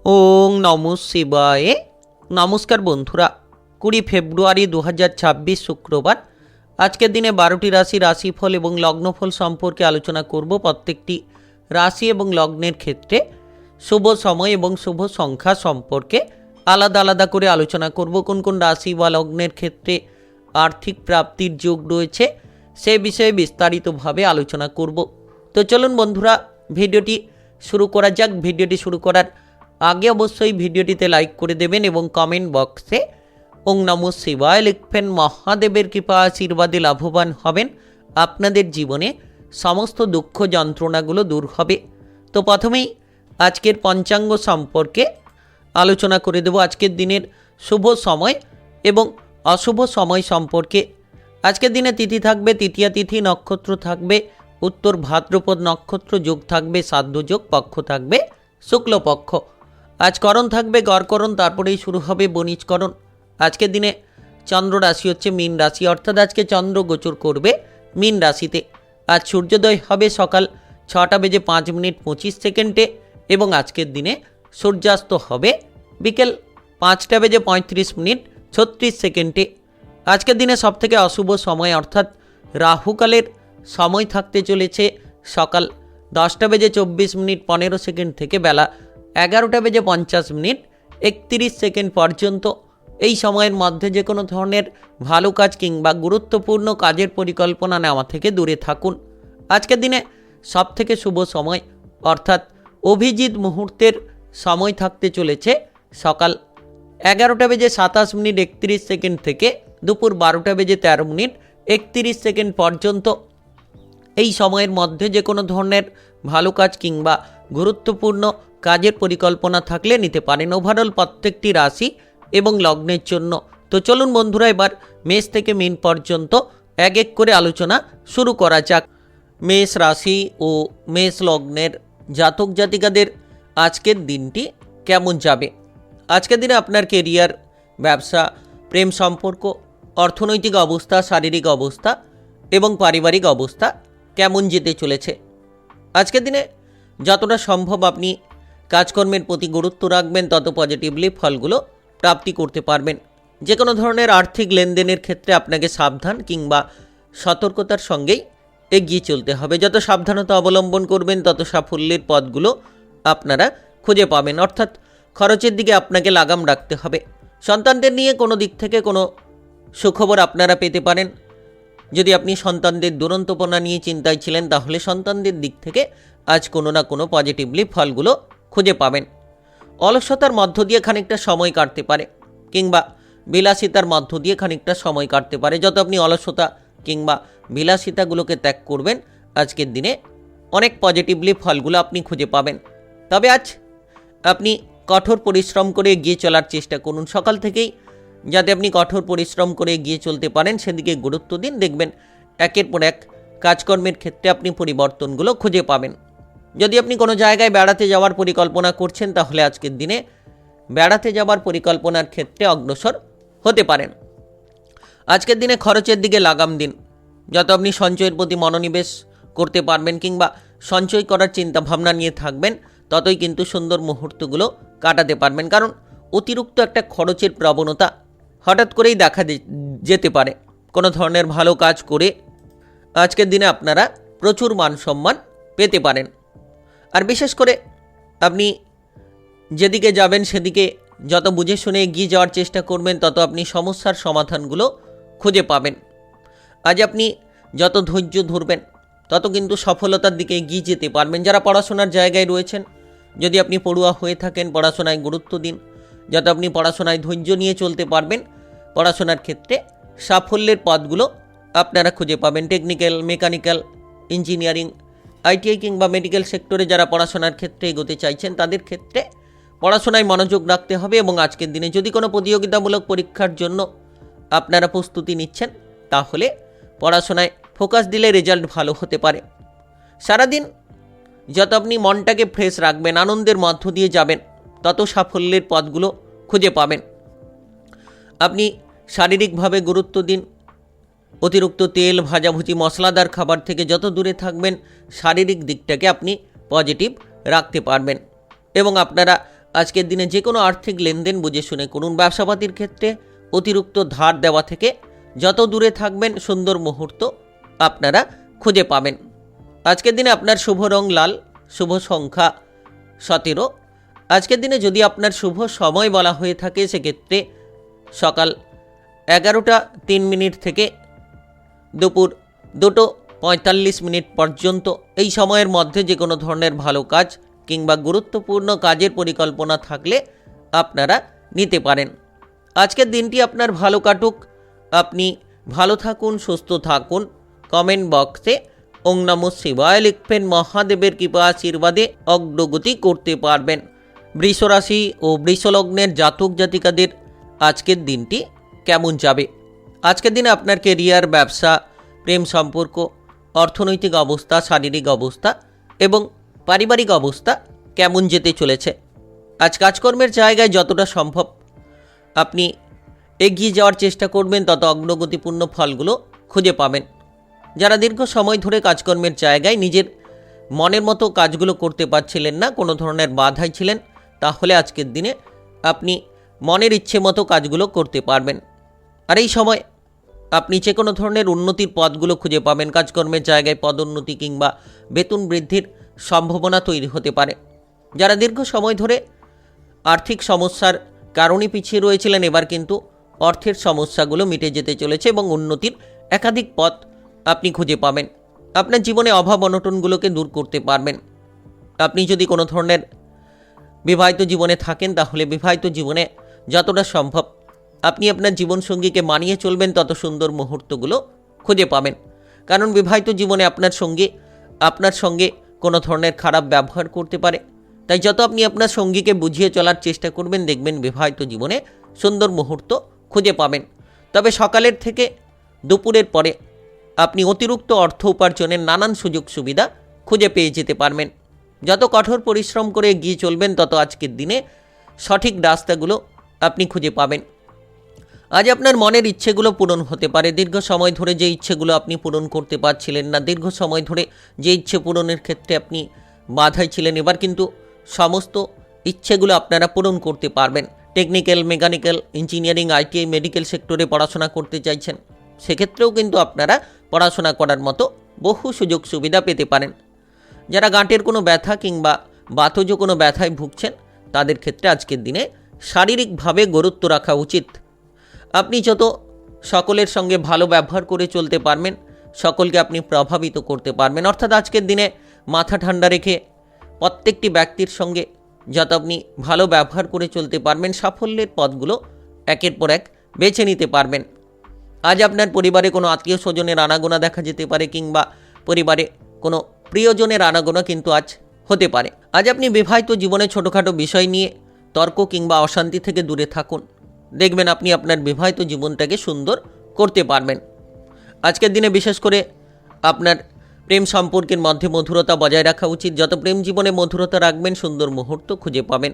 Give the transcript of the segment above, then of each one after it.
ওং নমঃ শিবায়। নমস্কার বন্ধুরা, 20 ফেব্রুয়ারি 2026 শুক্রবার। আজকের দিনে 12টি রাশিফল এবং লগ্নফল সম্পর্কে আলোচনা করব। প্রত্যেকটি রাশি এবং লগ্নের ক্ষেত্রে শুভ সময় এবং শুভ সংখ্যা সম্পর্কে আলাদা আলাদা করে আলোচনা করব। কোন কোন রাশি বা লগ্নের ক্ষেত্রে আর্থিক প্রাপ্তির যোগ রয়েছে সে বিষয়ে বিস্তারিতভাবে আলোচনা করব। তো চলুন বন্ধুরা, ভিডিওটি শুরু করা যাক। ভিডিওটি শুরু করার আগে অবশ্যই ভিডিওটিতে লাইক করে দেবেন এবং কমেন্ট বক্সে ওং নমঃ শিবায় লিখবেন। মহাদেবের কৃপা আশীর্বাদে লাভবান হবেন। আপনাদের জীবনে সমস্ত দুঃখ যন্ত্রণাগুলো দূর হবে। তো প্রথমেই আজকের পঞ্চাঙ্গ সম্পর্কে আলোচনা করে দেব। আজকের দিনের শুভ সময় এবং অশুভ সময় সম্পর্কে। আজকের দিনে তিথি থাকবে তৃতীয়া তিথি, নক্ষত্র থাকবে উত্তর ভাদ্রপদ নক্ষত্র, যোগ থাকবে শ্রাদ্ধ যোগ, পক্ষ থাকবে শুক্লপক্ষ। আজ করণ থাকবে গড়করণ, তারপরেই শুরু হবে বণিজকরণ। আজকের দিনে চন্দ্র রাশি হচ্ছে মীন রাশি, অর্থাৎ আজকে চন্দ্র গোচর করবে মীন রাশিতে। আজ সূর্যোদয় হবে সকাল 6:05:25 এবং আজকের দিনে সূর্যাস্ত হবে বিকেল 5:35:36। আজকের দিনে সবথেকে অশুভ সময় অর্থাৎ রাহুকালের সময় থাকতে চলেছে সকাল 10:24:15 থেকে বেলা 11:50:31 পর্যন্ত। এই সময়ের মধ্যে যে কোনো ধরনের ভালো কাজ কিংবা গুরুত্বপূর্ণ কাজের পরিকল্পনা নেওয়া থেকে দূরে থাকুন। আজকের দিনে সবথেকে শুভ সময় অর্থাৎ অভিজিৎ মুহূর্তের সময় থাকতে চলেছে সকাল 11:27:31 থেকে দুপুর 12:13:31 পর্যন্ত। এই সময়ের মধ্যে যে কোনো ধরনের ভালো কাজ কিংবা গুরুত্বপূর্ণ কাজের পরিকল্পনা থাকলে নিতে পারেন। ওভারঅল প্রত্যেকটি রাশি এবং লগ্নের জন্য। তো চলুন বন্ধুরা, এবার মেষ থেকে মীন পর্যন্ত এক এক করে আলোচনা শুরু করা যাক। মেষ রাশি ও মেষ লগ্নের জাতক জাতিকাদের আজকের দিনটি কেমন যাবে? আজকের দিনে আপনার কেরিয়ার, ব্যবসা, প্রেম সম্পর্ক, অর্থনৈতিক অবস্থা, শারীরিক অবস্থা এবং পারিবারিক অবস্থা কেমন যেতে চলেছে? আজকের দিনে যতটা সম্ভব আপনি কাজকর্মের প্রতি গুরুত্ব রাখবেন, তত পজিটিভলি ফলগুলো প্রাপ্তি করতে পারবেন। যে কোনো ধরনের আর্থিক লেনদেনের ক্ষেত্রে আপনাকে সাবধান কিংবা সতর্কতার সঙ্গেই এগিয়ে চলতে হবে। যত সাবধানতা অবলম্বন করবেন তত সাফল্যের পথগুলো আপনারা খুঁজে পাবেন। অর্থাৎ খরচের দিকে আপনাকে লাগাম রাখতে হবে। সন্তানদের নিয়ে কোনো দিক থেকে কোনো সুখবর আপনারা পেতে পারেন। যদি আপনি সন্তানদের দুরন্তপনা নিয়ে চিন্তায় ছিলেন, তাহলে সন্তানদের দিক থেকে আজ কোনো না কোনো পজিটিভলি ফলগুলো খুঁজে পাবেন। অলসতার মধ্য দিয়ে খানিকটা সময় কাটতে পারে কিংবা বিলাসিতার মধ্য দিয়ে খানিকটা সময় কাটতে পারে। যত আপনি অলসতা কিংবা বিলাসিতাগুলোকে ত্যাগ করবেন, আজকের দিনে অনেক পজিটিভলি ফলগুলো আপনি খুঁজে পাবেন। তবে আজ আপনি কঠোর পরিশ্রম করে এগিয়ে চলার চেষ্টা করুন। সকাল থেকেই যাতে আপনি কঠোর পরিশ্রম করে এগিয়ে চলতে পারেন সেদিকে গুরুত্ব দিন। দেখবেন একের পর এক কাজকর্মের ক্ষেত্রে আপনি পরিবর্তনগুলো খুঁজে পাবেন। যদি আপনি কোনো জায়গায় বেড়াতে যাওয়ার পরিকল্পনা করছেন, তাহলে আজকের দিনে বেড়াতে যাওয়ার পরিকল্পনার ক্ষেত্রে অগ্রসর হতে পারেন। আজকের দিনে খরচের দিকে লাগাম দিন। যত আপনি সঞ্চয়ের প্রতি মনোনিবেশ করতে পারবেন কিংবা সঞ্চয় করার চিন্তা ভাবনা নিয়ে থাকবেন, ততই কিন্তু সুন্দর মুহূর্তগুলো কাটাতে পারবেন। কারণ অতিরিক্ত একটা খরচের প্রবণতা হঠাৎ করেই দেখা যেতে পারে। কোনো ধরনের ভালো কাজ করে আজকের দিনে আপনারা প্রচুর মান সম্মান পেতে পারেন। আর বিশেষ করে আপনি যেদিকে যাবেন সেদিকে যত বুঝে শুনে এগিয়ে যাওয়ার চেষ্টা করবেন, তত আপনি সমস্যার সমাধানগুলো খুঁজে পাবেন। আজ আপনি যত ধৈর্য ধরবেন, তত কিন্তু সফলতার দিকে এগিয়ে যেতে পারবেন। যারা পড়াশোনার জায়গায় রয়েছেন, যদি আপনি পড়ুয়া হয়ে থাকেন, পড়াশোনায় গুরুত্ব দিন। যত আপনি পড়াশোনায় ধৈর্য নিয়ে চলতে পারবেন, পড়াশোনার ক্ষেত্রে সাফল্যের পথগুলো আপনারা খুঁজে পাবেন। টেকনিক্যাল, মেকানিক্যাল, ইঞ্জিনিয়ারিং, আইটিআই কিংবা মেডিকেল সেক্টরে যারা পড়াশোনার ক্ষেত্রে এগোতে চাইছেন, তাদের ক্ষেত্রে পড়াশোনায় মনোযোগ রাখতে হবে। এবং আজকের দিনে যদি কোনো প্রতিযোগিতামূলক পরীক্ষার জন্য আপনারা প্রস্তুতি নিচ্ছেন, তাহলে পড়াশোনায় ফোকাস দিলে রেজাল্ট ভালো হতে পারে। সারাদিন যত আপনি মনটাকে ফ্রেশ রাখবেন, আনন্দের মধ্য দিয়ে যাবেন, তত সাফল্যের পথগুলো খুঁজে পাবেন। আপনি শারীরিকভাবে গুরুত্ব দিন। অতিরিক্ত তেল, ভাজাভুজি, মশলাদার খাবার থেকে যত দূরে থাকবেন, শারীরিক দিকটাকে আপনি পজিটিভ রাখতে পারবেন। এবং আপনারা আজকের দিনে যে কোনো আর্থিক লেনদেন বুঝে শুনে করুন। ব্যবসাপাতির ক্ষেত্রে অতিরিক্ত ধার দেওয়া থেকে যত দূরে থাকবেন সুন্দর মুহূর্ত আপনারা খুঁজে পাবেন। আজকের দিনে আপনার শুভ রং লাল, শুভ সংখ্যা 17। আজকের দিনে যদি আপনার শুভ সময় বলা হয়ে থাকে সেক্ষেত্রে সকাল 11:03 থেকে দুপুর 2:45 পর্যন্ত। এই সময়ের মধ্যে যে কোনো ধরনের ভালো কাজ কিংবা গুরুত্বপূর্ণ কাজের পরিকল্পনা থাকলে আপনারা নিতে পারেন। আজকের দিনটি আপনার ভালো কাটুক, আপনি ভালো থাকুন, সুস্থ থাকুন। কমেন্ট বক্সে ওং নমঃ শিবায় লিখবেন। মহাদেবের কৃপা আশীর্বাদে অগ্রগতি করতে পারবেন। বৃষ রাশি ও বৃষলগ্নের জাতক জাতিকাদের আজকের দিনটি কেমন যাবে? আজকের দিনে আপনার কেরিয়ার, ব্যবসা, প্রেম সম্পর্ক, অর্থনৈতিক অবস্থা, শারীরিক অবস্থা এবং পারিবারিক অবস্থা কেমন যেতে চলেছে? আজ কাজকর্মের জায়গায় যতটা সম্ভব আপনি এগিয়ে যাওয়ার চেষ্টা করবেন, তত অগ্রগতিপূর্ণ ফলগুলো খুঁজে পাবেন। যারা দীর্ঘ সময় ধরে কাজকর্মের জায়গায় নিজের মনের মতো কাজগুলো করতে পারছিলেন না, কোনো ধরনের বাধায় ছিলেন, তাহলে আজকের দিনে আপনি মনের ইচ্ছে মতো কাজগুলো করতে পারবেন। আর এই সময় আপনি যে কোনো ধরনের উন্নতির পথগুলো খুঁজে পাবেন। কাজকর্মের জায়গায় পদোন্নতি কিংবা বেতন বৃদ্ধির সম্ভাবনা তৈরি হতে পারে। যারা দীর্ঘ সময় ধরে আর্থিক সমস্যার কারণে পিছিয়ে রয়েছিলেন, এবার কিন্তু অর্থের সমস্যাগুলো মিটে যেতে চলেছে এবং উন্নতির একাধিক পথ আপনি খুঁজে পাবেন। আপনার জীবনে অভাব অনটনগুলোকে দূর করতে পারবেন। আপনি যদি কোনো ধরনের বিবাহিত জীবনে থাকেন, তাহলে বিবাহিত জীবনে যতটা সম্ভব আপনি আপনার জীবনসঙ্গীকে মানিয়ে চলবেন, তত সুন্দর মুহূর্তগুলো খুঁজে পাবেন। কারণ বিবাহিত জীবনে আপনার সঙ্গে কোনো ধরনের খারাপ ব্যবহার করতে পারে। তাই যত আপনি আপনার সঙ্গীকে বুঝিয়ে চলার চেষ্টা করবেন, দেখবেন বিবাহিত জীবনে সুন্দর মুহূর্ত খুঁজে পাবেন। তবে সকালের থেকে দুপুরের পরে আপনি অতিরিক্ত অর্থ উপার্জনের নানান সুযোগ সুবিধা খুঁজে পেয়ে যেতে পারবেন। যত কঠোর পরিশ্রম করে এগিয়ে চলবেন, তত আজকের দিনে সঠিক রাস্তাগুলো আপনি খুঁজে পাবেন। আজ আপনার মনের ইচ্ছেগুলো পূরণ হতে পারে। দীর্ঘ সময় ধরে যে ইচ্ছেগুলো আপনি পূরণ করতে পারছিলেন না, দীর্ঘ সময় ধরে যে ইচ্ছে পূরণের ক্ষেত্রে আপনি বাধায় ছিলেন, এবার কিন্তু সমস্ত ইচ্ছেগুলো আপনারা পূরণ করতে পারবেন। Technical, mechanical, engineering, ITI, medical সেক্টরে পড়াশোনা করতে চাইছেন, সেক্ষেত্রেও কিন্তু আপনারা পড়াশোনা করার মতো বহু সুযোগ সুবিধা পেতে পারেন। যারা গাঁটের কোনো ব্যথা কিংবা বাতজ কোনো ব্যথায় ভুগছেন, তাদের ক্ষেত্রে আজকের দিনে শারীরিকভাবে গুরুত্ব রাখা উচিত। আপনি যত সকলের সঙ্গে ভালো ব্যবহার করে চলতে পারবেন, সকলকে আপনি প্রভাবিত করতে পারবেন। অর্থাৎ আজকের দিনে মাথা ঠান্ডা রেখে প্রত্যেকটি ব্যক্তির সঙ্গে যত আপনি ভালো ব্যবহার করে চলতে পারবেন, সাফল্যের পথগুলো একের পর এক বেছে নিতে পারবেন। আজ আপনার পরিবারে কোনো আত্মীয় স্বজনের আনাগোনা দেখা যেতে পারে কিংবা পরিবারে কোনো প্রিয়জনের আনাগোনা কিন্তু আজ হতে পারে। আজ আপনি বিবাহিত জীবনে ছোটোখাটো বিষয় নিয়ে তর্ক কিংবা অশান্তি থেকে দূরে থাকুন, দেখবেন আপনি আপনার বিবাহিত জীবনটাকে সুন্দর করতে পারবেন। আজকের দিনে বিশেষ করে আপনার প্রেম সম্পর্কের মধ্যে মধুরতা বজায় রাখা উচিত। যত প্রেম জীবনে মধুরতা রাখবেন, সুন্দর মুহূর্ত খুঁজে পাবেন।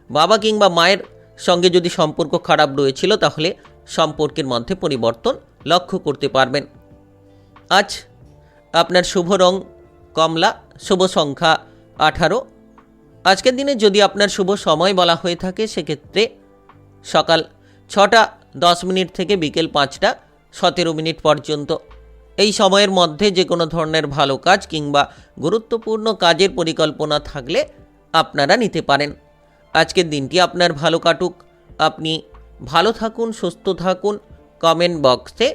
বাবা কিংবা মায়ের সঙ্গে যদি সম্পর্ক খারাপ রয়েছিল, তাহলে সম্পর্কের মধ্যে পরিবর্তন লক্ষ্য করতে পারবেন। আজ আপনার শুভ রং কমলা, শুভ সংখ্যা 18। আজকের দিনে যদি আপনার শুভ সময় বলা হয়ে থাকে, সেক্ষেত্রে সকাল 6:10 থেকে বিকেল 5:17 পর্যন্ত। এই সময়ের মধ্যে যে কোনো ধরনের ভালো কাজ কিংবা গুরুত্বপূর্ণ কাজের পরিকল্পনা থাকলে আপনারা নিতে পারেন। আজকের দিনটি আপনার ভালো কাটুক, আপনি ভালো থাকুন, সুস্থ থাকুন। কমেন্ট বক্সে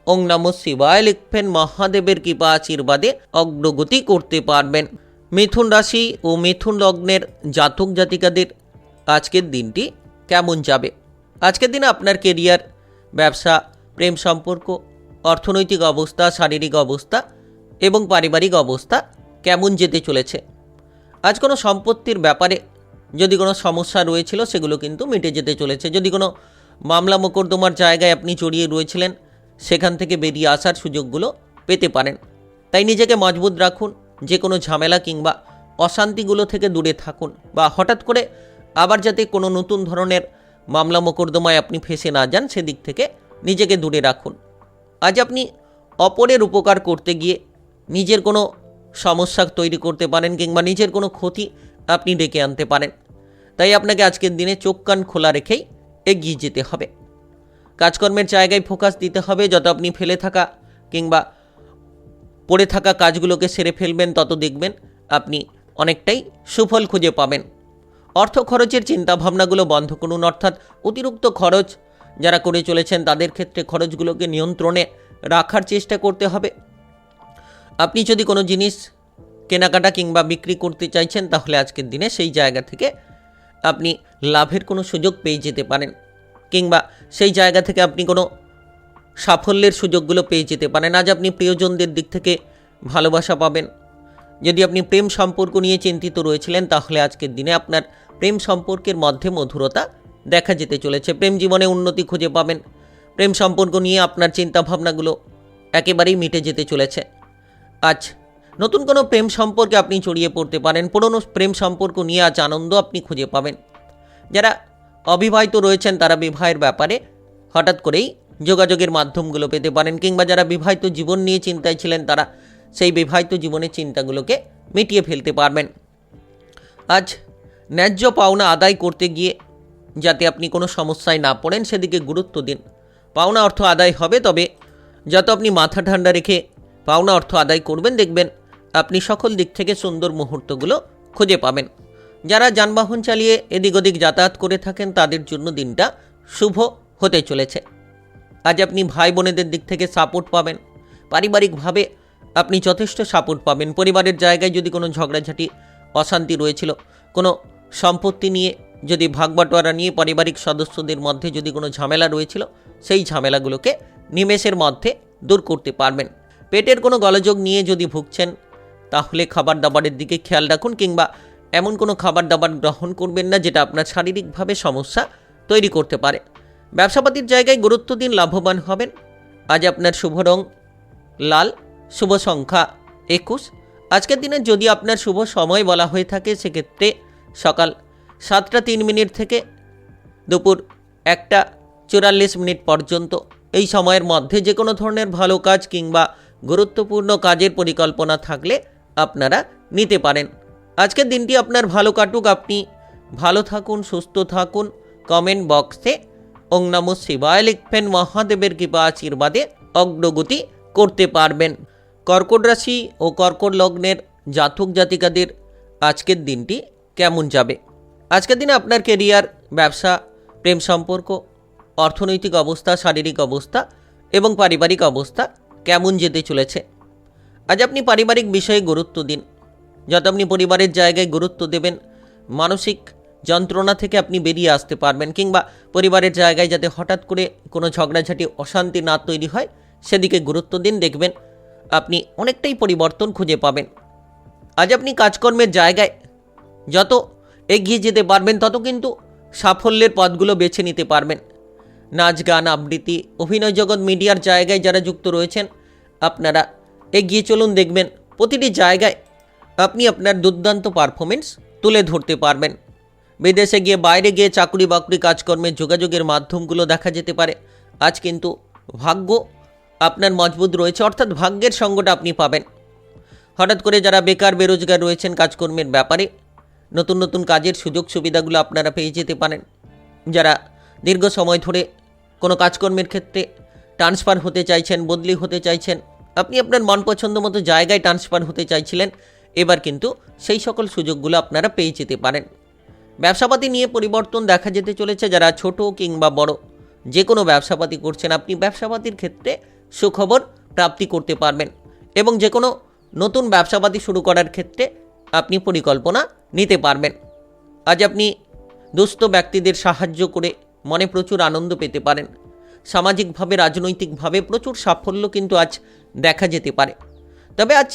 ওং নমঃ শিবায় লিখবেন। মহাদেবের কৃপা আশীর্বাদে অগ্রগতি করতে পারবেন। মিথুন রাশি ও মিথুন লগ্নের জাতক জাতিকাদের আজকের দিনটি কেমন যাবে? আজকের দিনে আপনার কেরিয়ার, ব্যবসা, প্রেম সম্পর্ক, অর্থনৈতিক অবস্থা, শারীরিক অবস্থা এবং পারিবারিক অবস্থা কেমন যেতে চলেছে? আজ কোনো সম্পত্তির ব্যাপারে যদি কোনো সমস্যা রয়েছিল, সেগুলো কিন্তু মিটে যেতে চলেছে। যদি কোনো মামলা মোকদ্দমার জায়গায় আপনি জড়িয়ে রয়েছিলেন, সেখান থেকে বেরিয়ে আসার সুযোগগুলো পেতে পারেন। তাই নিজেকে মজবুত রাখুন, যে কোনো ঝামেলা কিংবা অশান্তিগুলো থেকে দূরে থাকুন, বা হঠাৎ করে আবার যাতে কোনো নতুন ধরনের মামলা মোকদ্দমায় আপনি ফেঁসে না যান, সেদিক থেকে নিজেকে দূরে রাখুন। আজ আপনি অপরের উপকার করতে গিয়ে নিজের কোনো সমস্যা তৈরি করতে পারেন কিংবা নিজের কোনো ক্ষতি আপনি ডেকে আনতে পারেন। তাই আপনাকে আজকের দিনে চোখ কান খোলা রেখেই এগিয়ে যেতে হবে। কাজকর্মের জায়গায় ফোকাস দিতে হবে। যত আপনি ফেলে থাকা কিংবা পড়ে থাকা কাজগুলোকে সেরে ফেলবেন, তত দেখবেন আপনি অনেকটাই সুফল খুঁজে পাবেন। অর্থ খরচের চিন্তাভাবনাগুলো বন্ধ করুন, অর্থাৎ অতিরিক্ত খরচ যারা করে চলেছেন তাদের ক্ষেত্রে খরচগুলোকে নিয়ন্ত্রণে রাখার চেষ্টা করতে হবে। আপনি যদি কোনো জিনিস কেনাকাটা কিংবা বিক্রি করতে চাইছেন, তাহলে আজকের দিনে সেই জায়গা থেকে আপনি লাভের কোনো সুযোগ পেয়ে যেতে পারেন, কিংবা সেই জায়গা থেকে আপনি কোনো সাফল্যের সুযোগগুলো পেয়ে যেতে পারেন। আজ আপনি প্রিয়জনদের দিক থেকে ভালোবাসা পাবেন। যদি আপনি প্রেম সম্পর্ক নিয়ে চিন্তিত রয়েছিলেন, তাহলে আজকের দিনে আপনার প্রেম সম্পর্কের মধ্যে মধুরতা দেখা যেতে চলেছে। প্রেম জীবনে উন্নতি খুঁজে পাবেন। প্রেম সম্পর্ক নিয়ে আপনার চিন্তাভাবনাগুলো একেবারেই মিটে যেতে চলেছে। আজ নতুন কোনো প্রেম সম্পর্কে আপনি জড়িয়ে পড়তে পারেন। পুরনো প্রেম সম্পর্ক নিয়ে আজ আনন্দ আপনি খুঁজে পাবেন। যারা অবিবাহিত রয়েছেন তারা বিবাহের ব্যাপারে হঠাৎ করেই যোগাযোগের মাধ্যমগুলো পেতে পারেন, কিংবা যারা বিবাহিত জীবন নিয়ে চিন্তায় ছিলেন তারা সেই বিবাহিত জীবনের চিন্তাগুলোকে মিটিয়ে ফেলতে পারবেন। আজ ন্যায্য পাওনা আদায় করতে গিয়ে যাতে আপনি কোনো সমস্যায় না পড়েন সেদিকে গুরুত্ব দিন। পাওনা অর্থ আদায় হবে, তবে যত আপনি মাথা ঠান্ডা রেখে পাওনা অর্থ আদায় করবেন, দেখবেন আপনি সকল দিক থেকে সুন্দর মুহূর্তগুলো খুঁজে পাবেন। যারা যানবাহন চালিয়ে এদিক ওদিক যাতায়াত করে থাকেন তাদের জন্য দিনটা শুভ হতে চলেছে। আজ আপনি ভাই বোনেদের দিক থেকে সাপোর্ট পাবেন। পারিবারিকভাবে আপনি যথেষ্ট সাপোর্ট পাবেন। পরিবারের জায়গায় যদি কোনো ঝগড়াঝাটি অশান্তি রয়েছিল, কোনো সম্পত্তি নিয়ে যদি ভাগবাটোয়ারা নিয়ে পারিবারিক সদস্যদের মধ্যে যদি কোনো ঝামেলা রয়েছিল, সেই ঝামেলাগুলোকে নিমেষের মধ্যে দূর করতে পারবেন। পেটের কোনো গোলযোগ নিয়ে যদি ভুগছেন, তাহলে খাবার দাবারের দিকে খেয়াল রাখুন, কিংবা এমন কোনো খাবার দাবার গ্রহণ করবেন না যেটা আপনার শারীরিকভাবে সমস্যা তৈরি করতে পারে। ব্যবসাপাতির জায়গায় গুরুত্ব দিন, লাভবান হবেন। আজ আপনার শুভ রং লাল, শুভ সংখ্যা 21। আজকের দিনে যদি আপনার শুভ সময় বলা হয়ে থাকে, সেক্ষেত্রে সকাল 7টা 3 থেকে দুপুর 1টা 44 পর্যন্ত। এই সময়ের মধ্যে যে কোনো ধরনের ভালো কাজ কিংবা গুরুত্বপূর্ণ কাজের পরিকল্পনা থাকলে আপনারা নিতে পারেন। আজকের দিনটি আপনার ভালো কাটুক। আপনি ভালো থাকুন, সুস্থ থাকুন। কমেন্ট বক্সে ওং নমঃ শিবায় লিখবেন। মহাদেবের কৃপা আশীর্বাদে অগ্রগতি করতে পারবেন। কর্কট রাশি ও কর্কট লগ্নের জাতক জাতিকাদের আজকের দিনটি কেমন যাবে? আজকের দিনে আপনার কেরিয়ার, ব্যবসা, প্রেম সম্পর্ক, অর্থনৈতিক অবস্থা, শারীরিক অবস্থা এবং পারিবারিক অবস্থা কেমন যেতে চলেছে? আজ আপনি পারিবারিক বিষয়ে গুরুত্ব দিন। যত আপনি পরিবারের জায়গায় গুরুত্ব দেবেন, মানসিক যন্ত্রণা থেকে আপনি বেরিয়ে আসতে পারবেন, কিংবা পরিবারের জায়গায় যাতে হঠাৎ করে কোনো ঝগড়াঝাটি অশান্তি না তৈরি হয় সেদিকে গুরুত্ব দিন। দেখবেন আপনি অনেকটাই পরিবর্তন খুঁজে পাবেন। আজ আপনি কাজকর্মের জায়গায় যত এগিয়ে যেতে পারবেন, তত কিন্তু সাফল্যের পথগুলো বেছে নিতে পারবেন। নাচ, গান, আবৃত্তি, অভিনয় জগৎ, মিডিয়ার জায়গায় যারা যুক্ত রয়েছেন আপনারা এগিয়ে চলুন। দেখবেন প্রতিটি জায়গায় আপনি আপনার দুর্দান্ত পারফরমেন্স তুলে ধরতে পারবেন। বিদেশে গিয়ে, বাইরে গিয়ে চাকরি বাকরি, কাজকর্মের যোগাযোগের মাধ্যমগুলো দেখা যেতে পারে। আজ কিন্তু ভাগ্য আপনার মজবুত রয়েছে, অর্থাৎ ভাগ্যের সঙ্গটা আপনি পাবেন। হঠাৎ করে যারা বেকার বেরোজগার রয়েছেন, কাজকর্মের ব্যাপারে নতুন নতুন কাজের সুযোগ সুবিধাগুলো আপনারা পেয়ে যেতে পারেন। যারা দীর্ঘ সময় ধরে কোনো কাজকর্মের ক্ষেত্রে ট্রান্সফার হতে চাইছেন, বদলি হতে চাইছেন, আপনি আপনার মনপছন্দ মতো জায়গায় ট্রান্সফার হতে চাইছিলেন, এবার কিন্তু সেই সকল সুযোগগুলো আপনারা পেয়ে যেতে পারেন। ব্যবসাপাতি নিয়ে পরিবর্তন দেখা যেতে চলেছে। যারা ছোট কিংবা বড় যে কোনো ব্যবসাপাতি করছেন, আপনি ব্যবসাপাতির ক্ষেত্রে সুখবর প্রাপ্তি করতে পারবেন, এবং যে কোনো নতুন ব্যবসাপাতি শুরু করার ক্ষেত্রে আপনি পরিকল্পনা নিতে পারবেন। আজ আপনি দুস্থ ব্যক্তিদের সাহায্য করে মনে প্রচুর আনন্দ পেতে পারেন। সামাজিকভাবে, রাজনৈতিকভাবে প্রচুর সাফল্য কিন্তু আজ দেখা যেতে পারে। তবে আজ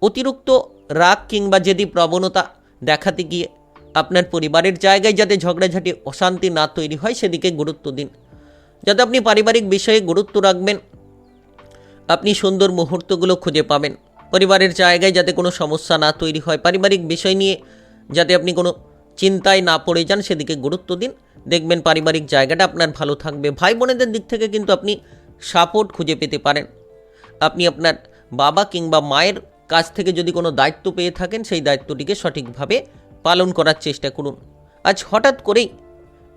অতিরিক্ত রাগ কিংবা জেদি প্রবণতা দেখাতে গিয়ে আপনার পরিবারের জায়গায় যাতে ঝগড়াঝাটি অশান্তি না তৈরি হয় সেদিকে গুরুত্ব দিন। যাতে আপনি পারিবারিক বিষয়ে গুরুত্ব রাখবেন, আপনি সুন্দর মুহূর্তগুলো খুঁজে পাবেন। পরিবারের জায়গায় যাতে কোনো সমস্যা না তৈরি হয়, পারিবারিক বিষয় নিয়ে যাতে আপনি কোনো চিন্তায় না পড়ে যান সেদিকে গুরুত্ব দিন। দেখবেন পারিবারিক জায়গাটা আপনার ভালো থাকবে। ভাই বোনেদের দিক থেকে কিন্তু আপনি সাপোর্ট খুঁজে পেতে পারেন। আপনি আপনার বাবা কিংবা মায়ের কাছ থেকে যদি কোনো দায়িত্ব পেয়ে থাকেন, সেই দায়িত্বটিকে সঠিকভাবে পালন করার চেষ্টা করুন। আজ হঠাৎ করেই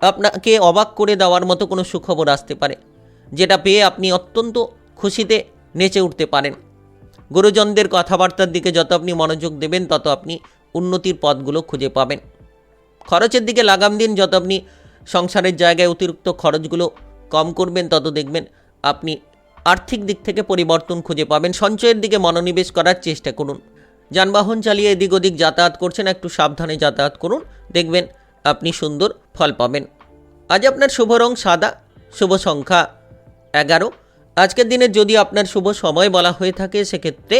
আপনাকে অবাক করে দেওয়ার মতো কোনো সুখবর আসতে পারে, যেটা পেয়ে আপনি অত্যন্ত খুশিতে নেচে উঠতে পারেন। গুরুজনদের কথাবার্তার দিকে যত আপনি মনোযোগ দেবেন তত আপনি উন্নতির পথগুলো খুঁজে পাবেন। খরচের দিকে লাগাম দিন। যত আপনি সংসারের জায়গায় অতিরিক্ত খরচগুলো কম করবেন তত দেখবেন আপনি আর্থিক দিক থেকে পরিবর্তন খুঁজে পাবেন। সঞ্চয়ের দিকে মনোনিবেশ করার চেষ্টা করুন। যানবাহন চালিয়ে এদিক ওদিক যাতায়াত করছেন, একটু সাবধানে যাতায়াত করুন, দেখবেন আপনি সুন্দর ফল পাবেন। আজ আপনার শুভ রং সাদা, শুভ সংখ্যা 11। আজকের দিনে যদি আপনার শুভ সময় বলা হয়ে থাকে সেক্ষেত্রে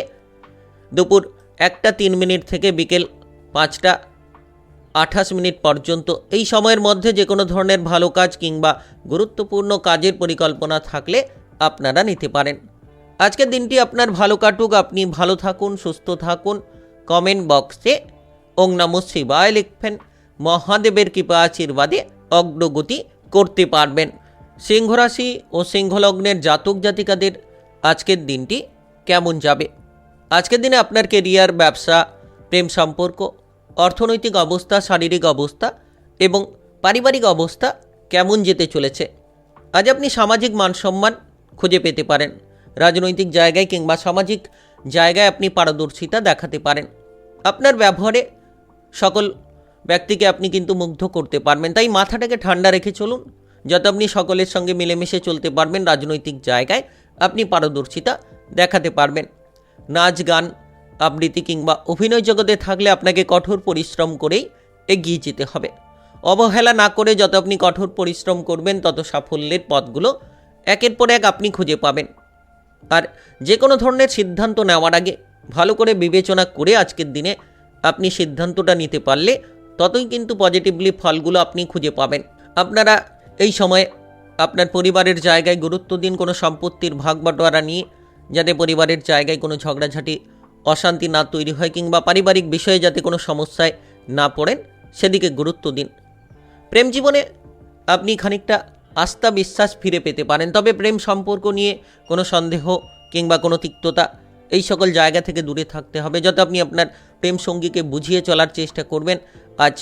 দুপুর 1:03 থেকে বিকেল 5:28 পর্যন্ত। এই সময়ের মধ্যে যে কোনো ধরনের ভালো কাজ কিংবা গুরুত্বপূর্ণ কাজের পরিকল্পনা থাকলে আপনারা নিতে পারেন। আজকের দিনটি আপনার ভালো কাটুক, আপনি ভালো থাকুন, সুস্থ থাকুন। কমেন্ট বক্সে ওং নমঃ শিবায় লিখবেন। মহাদেবের কৃপা আশীর্বাদে অগ্রগতি করতে পারবেন। সিংহ রাশি ও সিংহলগ্নের জাতক জাতিকাদের আজকের দিনটি কেমন যাবে? আজকের দিনে আপনার কেরিয়ার, ব্যবসা, প্রেম সম্পর্ক, অর্থনৈতিক অবস্থা, শারীরিক অবস্থা এবং পারিবারিক অবস্থা কেমন যেতে চলেছে? আজ আপনি সামাজিক মানসম্মান খুঁজে পেতে পারেন। রাজনৈতিক জায়গায় কিংবা সামাজিক জায়গায় আপনি পারদর্শিতা দেখাতে পারেন। আপনার ব্যবহারে সকল ব্যক্তিকে আপনি কিন্তু মুগ্ধ করতে পারবেন। তাই মাথাটাকে ঠান্ডা রেখে চলুন। যত আপনি সকলের সঙ্গে মিলেমিশে চলতে পারবেন, রাজনৈতিক জায়গায় আপনি পারদর্শিতা দেখাতে পারবেন। নাচ, গান, আবৃত্তি কিংবা অভিনয় জগতে থাকলে আপনাকে কঠোর পরিশ্রম করেই এগিয়ে যেতে হবে। অবহেলা না করে যত আপনি কঠোর পরিশ্রম করবেন তত সাফল্যের পথগুলো একের পর এক আপনি খুঁজে পাবেন। আর যে কোনো ধরনের সিদ্ধান্ত নেওয়ার আগে ভালো করে বিবেচনা করে আজকের দিনে আপনি সিদ্ধান্তটা নিতে পারলে ততই কিন্তু পজিটিভলি ফলগুলো আপনি খুঁজে পাবেন। আপনারা এই সময়ে আপনার পরিবারের জায়গায় গুরুত্ব দিন। কোনো সম্পত্তির ভাগ বাটোয়ারা নিয়ে যাতে পরিবারের জায়গায় কোনো ঝগড়াঝাটি, অশান্তি না তৈরি হয় কিংবা পারিবারিক বিষয়ে যাতে কোনো সমস্যায় না পড়েন সেদিকে গুরুত্ব দিন। প্রেম জীবনে আপনি খানিকটা আস্থা বিশ্বাস ফিরে পেতে পারেন। তবে প্রেম সম্পর্ক নিয়ে কোনো সন্দেহ কিংবা কোনো তিক্ততা এই সকল জায়গা থেকে দূরে থাকতে হবে। যত আপনি আপনার প্রেম সঙ্গীকে বুঝিয়ে চলার চেষ্টা করবেন আজ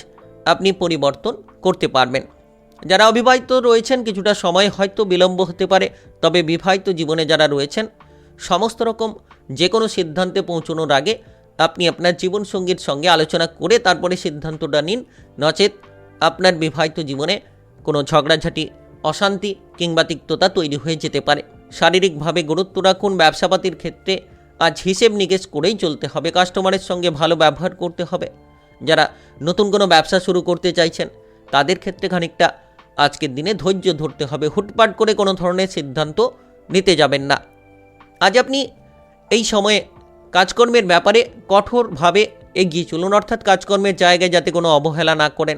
আপনি পরিবর্তন করতে পারবেন। যারা অবিবাহিত রয়েছেন কিছুটা সময় হয়তো বিলম্ব হতে পারে, তবে বিবাহিত জীবনে যারা রয়েছেন সমস্ত রকম যে কোনো সিদ্ধান্তে পৌঁছানোর আগে আপনি আপনার জীবনসঙ্গীর সঙ্গে আলোচনা করে তারপরে সিদ্ধান্তটা নিন। নচেত আপনার বিবাহিত জীবনে কোনো ঝগড়াঝাটি, অশান্তি কিংবা তিক্ততা তৈরি হয়ে যেতে পারে। শারীরিকভাবে গুরুত্ব রাখুন। ব্যবসাপাতির ক্ষেত্রে আজ হিসেব নিকেশ করেই চলতে হবে। কাস্টমারের সঙ্গে ভালো ব্যবহার করতে হবে। যারা নতুন কোনো ব্যবসা শুরু করতে চাইছেন তাদের ক্ষেত্রে খানিকটা আজকের দিনে ধৈর্য ধরতে হবে। হুটপাট করে কোনো ধরনের সিদ্ধান্ত নিতে যাবেন না। আজ আপনি এই সময়ে কাজকর্মের ব্যাপারে কঠোরভাবে এগিয়ে চলুন, অর্থাৎ কাজকর্মের জায়গায় যাতে কোনো অবহেলা না করেন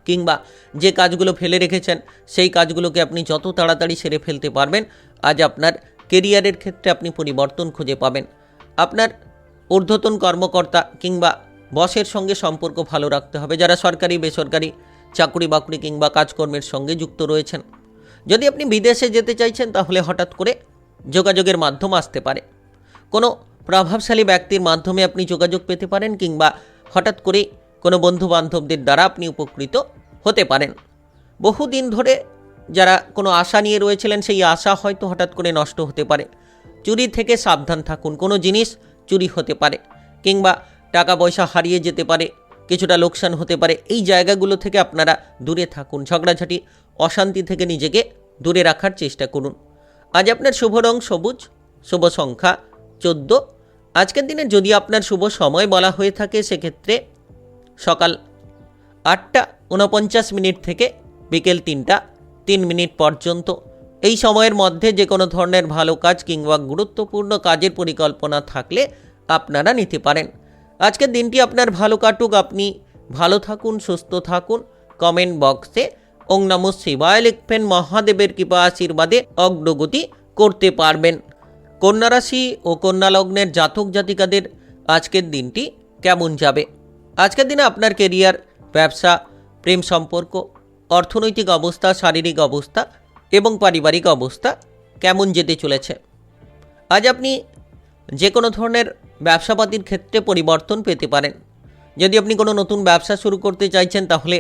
কিংবা যে কাজগুলো ফেলে রেখেছেন সেই কাজগুলোকে আপনি যত তাড়াতাড়ি সেরে ফেলতে পারবেন আজ আপনার কেরিয়ারের ক্ষেত্রে আপনি পরিবর্তন খুঁজে পাবেন। আপনার ঊর্ধ্বতন কর্মকর্তা কিংবা বসের সঙ্গে সম্পর্ক ভালো রাখতে হবে। যারা সরকারি, বেসরকারি চাকরি বাকরি কিংবা কাজকর্মের সঙ্গে যুক্ত রয়েছেন, যদি আপনি বিদেশে যেতে চাইছেন তাহলে হঠাৎ করে যোগাযোগের মাধ্যম আসতে পারে। কোনো প্রভাবশালী ব্যক্তির মাধ্যমে আপনি যোগাযোগ পেতে পারেন কিংবা হঠাৎ করে কোনো বন্ধুবান্ধবদের দ্বারা আপনি উপকৃত হতে পারেন। বহুদিন ধরে যারা কোনো আশা নিয়ে রয়েছিলেন সেই আশা হয়তো হঠাৎ করে নষ্ট হতে পারে। চুরি থেকে সাবধান থাকুন। কোনো জিনিস চুরি হতে পারে কিংবা টাকা পয়সা হারিয়ে যেতে পারে, কিছুটা লোকসান হতে পারে। এই জায়গাগুলো থেকে আপনারা দূরে থাকুন। ঝগড়াঝাটি, অশান্তি থেকে নিজেকে দূরে রাখার চেষ্টা করুন। আজ আপনার শুভ রং সবুজ, শুভ সংখ্যা 14। আজকের দিনে যদি আপনার শুভ সময় বলা হয়ে থাকে সেক্ষেত্রে সকাল 8:49 থেকে বিকেল 3:03 পর্যন্ত। এই সময়ের মধ্যে যে কোনো ধরনের ভালো কাজ কিংবা গুরুত্বপূর্ণ কাজের পরিকল্পনা থাকলে আপনারা নিতে পারেন। আজকের দিনটি আপনার ভালো কাটুক, আপনি ভালো থাকুন, সুস্থ থাকুন। কমেন্ট বক্সে ওং নমঃ শিবায় লিখবেন। মহাদেবের কৃপা আশীর্বাদে অগ্রগতি করতে পারবেন। কন্যা রাশি ও কন্যা লগ্নের জাতক জাতিকাদের আজকের দিনটি কেমন যাবে? আজকের দিনে আপনার কেরিয়ার, ব্যবসা, প্রেম সম্পর্ক, অর্থনৈতিক অবস্থা, শারীরিক অবস্থা এবং পারিবারিক অবস্থা কেমন যেতে চলেছে? আজ আপনি যে কোনো ধরনের ব্যবসাপাতির ক্ষেত্রে পরিবর্তন পেতে পারেন। যদি আপনি কোনো নতুন ব্যবসা শুরু করতে চাইছেন তাহলে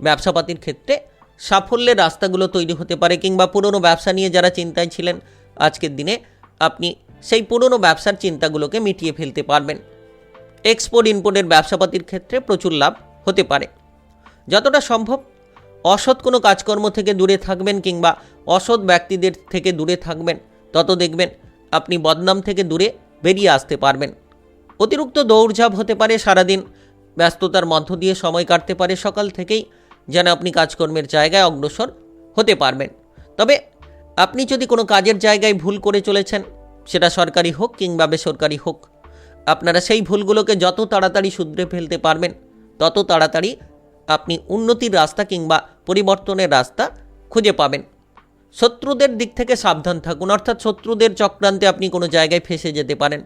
ব্যবসাপাতির ক্ষেত্রে সাফল্যের রাস্তাগুলো তৈরি হতে পারে, কিংবা পুরনো ব্যবসা নিয়ে যারা চিন্তায় ছিলেন আজকের দিনে আপনি সেই পুরনো ব্যবসার চিন্তাগুলোকে মিটিয়ে ফেলতে পারবেন। এক্সপোর্ট ইম্পোর্টের ব্যবসাপাতির ক্ষেত্রে প্রচুর লাভ হতে পারে। যতটা সম্ভব অসৎ কোনো কাজকর্ম থেকে দূরে থাকবেন, কিংবা অসৎ ব্যক্তিদের থেকে দূরে থাকবেন, তত দেখবেন আপনি বদনাম থেকে দূরে বেরিয়ে আসতে পারবেন। অতিরিক্ত দৌড়ঝাঁপ হতে পারে, সারাদিন ব্যস্ততার মধ্য দিয়ে সময় কাটতে পারে, সকাল থেকেই যেন আপনি কাজকর্মের জায়গায় অগ্রসর হতে পারবেন। তবে আপনি যদি কোনো কাজের জায়গায় ভুল করে চলেছেন, সেটা সরকারি হোক কিংবা বেসরকারি হোক, আপনারা সেই ভুলগুলোকে যত তাড়াতাড়ি শুধরে ফেলতে পারবেন, তত তাড়াতাড়ি আপনি উন্নতির রাস্তা কিংবা পরিবর্তনের রাস্তা খুঁজে পাবেন। শত্রুদের দিক থেকে সাবধান থাকুন, অর্থাৎ শত্রুদের চক্রান্তে আপনি কোনো জায়গায় ফেঁসে যেতে পারেন।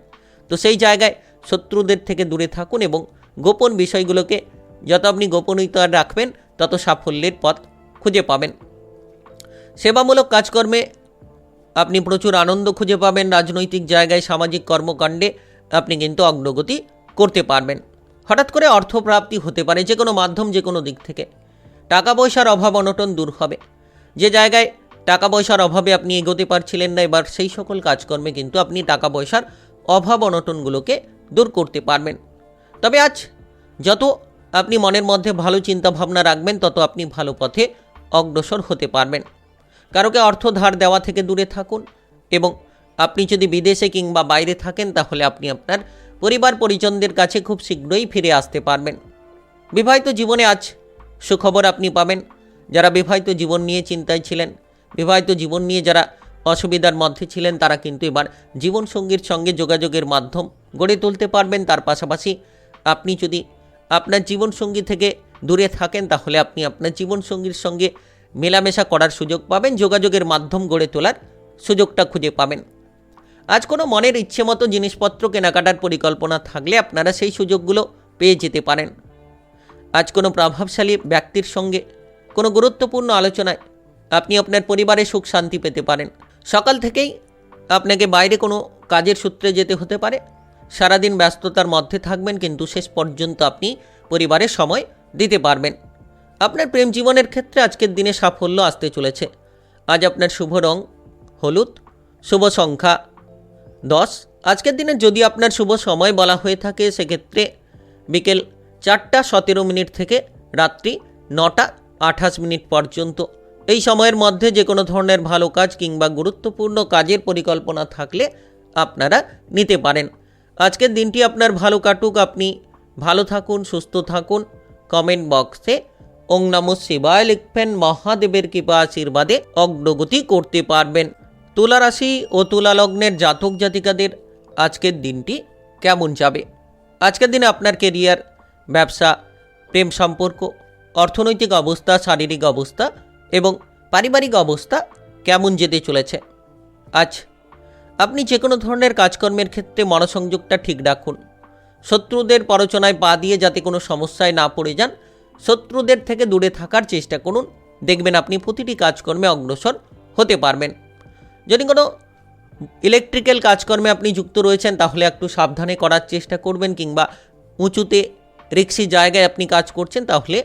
তো সেই জায়গায় শত্রুদের থেকে দূরে থাকুন এবং গোপন বিষয়গুলোকে যত আপনি গোপনীয়তা রাখবেন, তত সাফল্যের পথ খুঁজে পাবেন। সেবামূলক কাজকর্মে আপনি প্রচুর আনন্দ খুঁজে পাবেন। রাজনৈতিক জায়গায় সামাজিক কর্মকাণ্ডে আপনি কিন্তু অগ্রগতি করতে পারবেন। হঠাৎ করে অর্থপ্রাপ্তি হতে পারে, যে কোনো মাধ্যম, যে কোনো দিক থেকে। টাকা পয়সার অভাব অনটন দূর হবে। যে জায়গায় টাকা পয়সার অভাবে আপনি এগোতে পারছিলেন না, এবার সেই সকল কাজকর্মে কিন্তু আপনি টাকা পয়সার অভাব অনটনগুলোকে দূর করতে পারবেন। তবে আজ যত আপনি মনের মধ্যে ভালো চিন্তা ভাবনা রাখবেন, তত আপনি ভালো পথে অগ্রসর হতে পারবেন। কারোকে অর্থ ধার দেওয়া থেকে দূরে থাকুন, এবং আপনি যদি বিদেশে কিংবা বাইরে থাকেন, তাহলে আপনি আপনার পরিবার পরিজনদের কাছে খুব শীঘ্রই ফিরে আসতে পারবেন। বিবাহিত জীবনে আজ সুখবর আপনি পাবেন। যারা বিবাহিত জীবন নিয়ে চিন্তায় ছিলেন, বিবাহিত জীবন নিয়ে যারা অসুবিধার মধ্যে ছিলেন, তারা কিন্তু এবার জীবনসঙ্গীর সঙ্গে যোগাযোগের মাধ্যম গড়ে তুলতে পারবেন। তার পাশাপাশি আপনি যদি আপনার জীবনসঙ্গী থেকে দূরে থাকেন, তাহলে আপনি আপনার জীবনসঙ্গীর সঙ্গে মেলামেশা করার সুযোগ পাবেন, যোগাযোগের মাধ্যম গড়ে তোলার সুযোগটা খুঁজে পাবেন। আজ কোনো মনের ইচ্ছে মতো জিনিসপত্র কেনাকাটার পরিকল্পনা থাকলে আপনারা সেই সুযোগগুলো পেয়ে যেতে পারেন। আজ কোনো প্রভাবশালী ব্যক্তির সঙ্গে কোনো গুরুত্বপূর্ণ আলোচনায় আপনি আপনার পরিবারে সুখ শান্তি পেতে পারেন। সকাল থেকেই আপনাকে বাইরে কোনো কাজের সূত্রে যেতে হতে পারে। সারাদিন ব্যস্ততার মধ্যে থাকবেন, কিন্তু শেষ পর্যন্ত আপনি পরিবারের সময় দিতে পারবেন। আপনার প্রেম জীবনের ক্ষেত্রে আজকের দিনে সাফল্য আসতে চলেছে। আজ আপনার শুভ রং হলুদ, শুভ সংখ্যা 10। আজকের দিনে যদি আপনার শুভ সময় বলা হয়ে থাকে, সেক্ষেত্রে বিকেল 4:17 থেকে রাত্রি 9:28 পর্যন্ত। এই সময়ের মধ্যে যে কোনো ধরনের ভালো কাজ কিংবা গুরুত্বপূর্ণ কাজের পরিকল্পনা থাকলে আপনারা নিতে পারেন। আজকের দিনটি আপনার ভালো কাটুক, আপনি ভালো থাকুন, সুস্থ থাকুন। কমেন্ট বক্সে ওং নমঃ শিবায় লিখবেন। মহাদেবের কৃপা আশীর্বাদে অগ্রগতি করতে পারবেন। তুলা রাশি ও তুলা লগ্নের জাতক জাতিকাদের আজকের দিনটি কেমন যাবে? আজকের দিনে আপনার কেরিয়ার, ব্যবসা, প্রেম সম্পর্ক, অর্থনৈতিক অবস্থা, শারীরিক অবস্থা এবং পারিবারিক অবস্থা কেমন যেতে চলেছে? আজ আপনি যে কোনো ধরনের কাজকর্মের ক্ষেত্রে মনোসংযোগটা ঠিক রাখুন। শত্রুদের প্ররোচনায় পা দিয়ে যাতে কোনো সমস্যায় না পড়ে যান, শত্রুদের থেকে দূরে থাকার চেষ্টা করুন। দেখবেন আপনি প্রতিটি কাজকর্মে অগ্রসর হতে পারবেন। যদি কোনো ইলেকট্রিক্যাল কাজকর্মে আপনি যুক্ত রয়েছেন, তাহলে একটু সাবধানে করার চেষ্টা করবেন, কিংবা উঁচুতে রিক্সি জায়গায় আপনি কাজ করছেন, তাহলে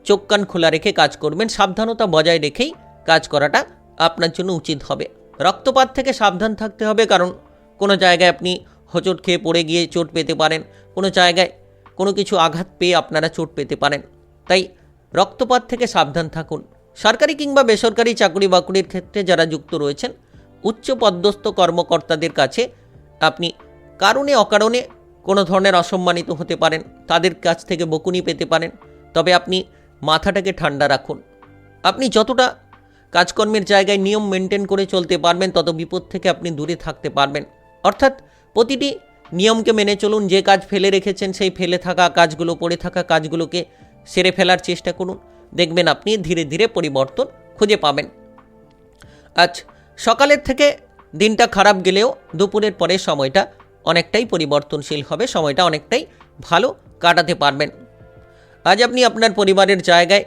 চোখ কান খোলা রেখে কাজ করবেন। সাবধানতা বজায় রেখেই কাজ করাটা আপনার জন্য উচিত হবে। রক্তপাত থেকে সাবধান থাকতে হবে, কারণ কোনো জায়গায় আপনি হোঁচট খেয়ে পড়ে গিয়ে চোট পেতে পারেন, কোনো জায়গায় কোনো কিছু আঘাত পেয়ে আপনারা চোট পেতে পারেন। তাই রক্তপাত থেকে সাবধান থাকুন। সরকারি কিংবা বেসরকারি চাকরি বাকরির ক্ষেত্রে যারা যুক্ত রয়েছেন, উচ্চ পদস্থ কর্মকর্তাদের কাছে আপনি কারণে অকারণে কোনো ধরনের অসম্মানিত হতে পারেন, তাদের কাছ থেকে বকুনি পেতে পারেন। তবে আপনি মাথাটাকে ঠান্ডা রাখুন। আপনি যতটা কাজকর্মের জায়গায় নিয়ম মেনটেন করে চলতে পারবেন, তত বিপদ থেকে আপনি দূরে থাকতে পারবেন। অর্থাৎ প্রতিটি নিয়মকে মেনে চলুন। যে কাজ ফেলে রেখেছেন, সেই ফেলে থাকা কাজগুলো, পড়ে থাকা কাজগুলোকে সেরে ফেলার চেষ্টা করুন। দেখবেন আপনি ধীরে ধীরে পরিবর্তন খুঁজে পাবেন। আজ সকালের থেকে দিনটা খারাপ গেলেও দুপুরের পরে সময়টা অনেকটাই পরিবর্তনশীল হবে, সময়টা অনেকটাই ভালো কাটাতে পারবেন। আজ আপনি আপনার পরিবারের জায়গায়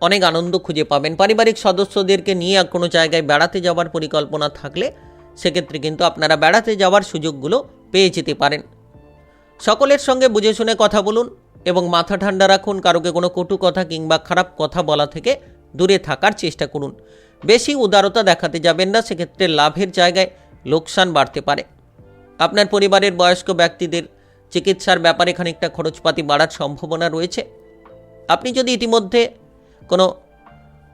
অনেক আনন্দ খুঁজে পাবেন। পারিবারিক সদস্যদেরকে নিয়ে কোনো জায়গায় বেড়াতে যাওয়ার পরিকল্পনা থাকলে, সেক্ষেত্রে কিন্তু আপনারা বেড়াতে যাওয়ার সুযোগগুলো পেয়ে যেতে পারেন। সকলের সঙ্গে বুঝে শুনে কথা বলুন, এবং মাথা ঠান্ডা রাখুন। কারোকে কোনো কটু কথা কিংবা খারাপ কথা বলা থেকে দূরে থাকার চেষ্টা করুন। বেশি উদারতা দেখাতে যাবেন না, সেক্ষেত্রে লাভের জায়গায় লোকসান বাড়তে পারে। আপনার পরিবারের বয়স্ক ব্যক্তিদের চিকিৎসার ব্যাপারে খানিকটা খরচপাতি বাড়ার সম্ভাবনা রয়েছে। আপনি যদি ইতিমধ্যে কোনো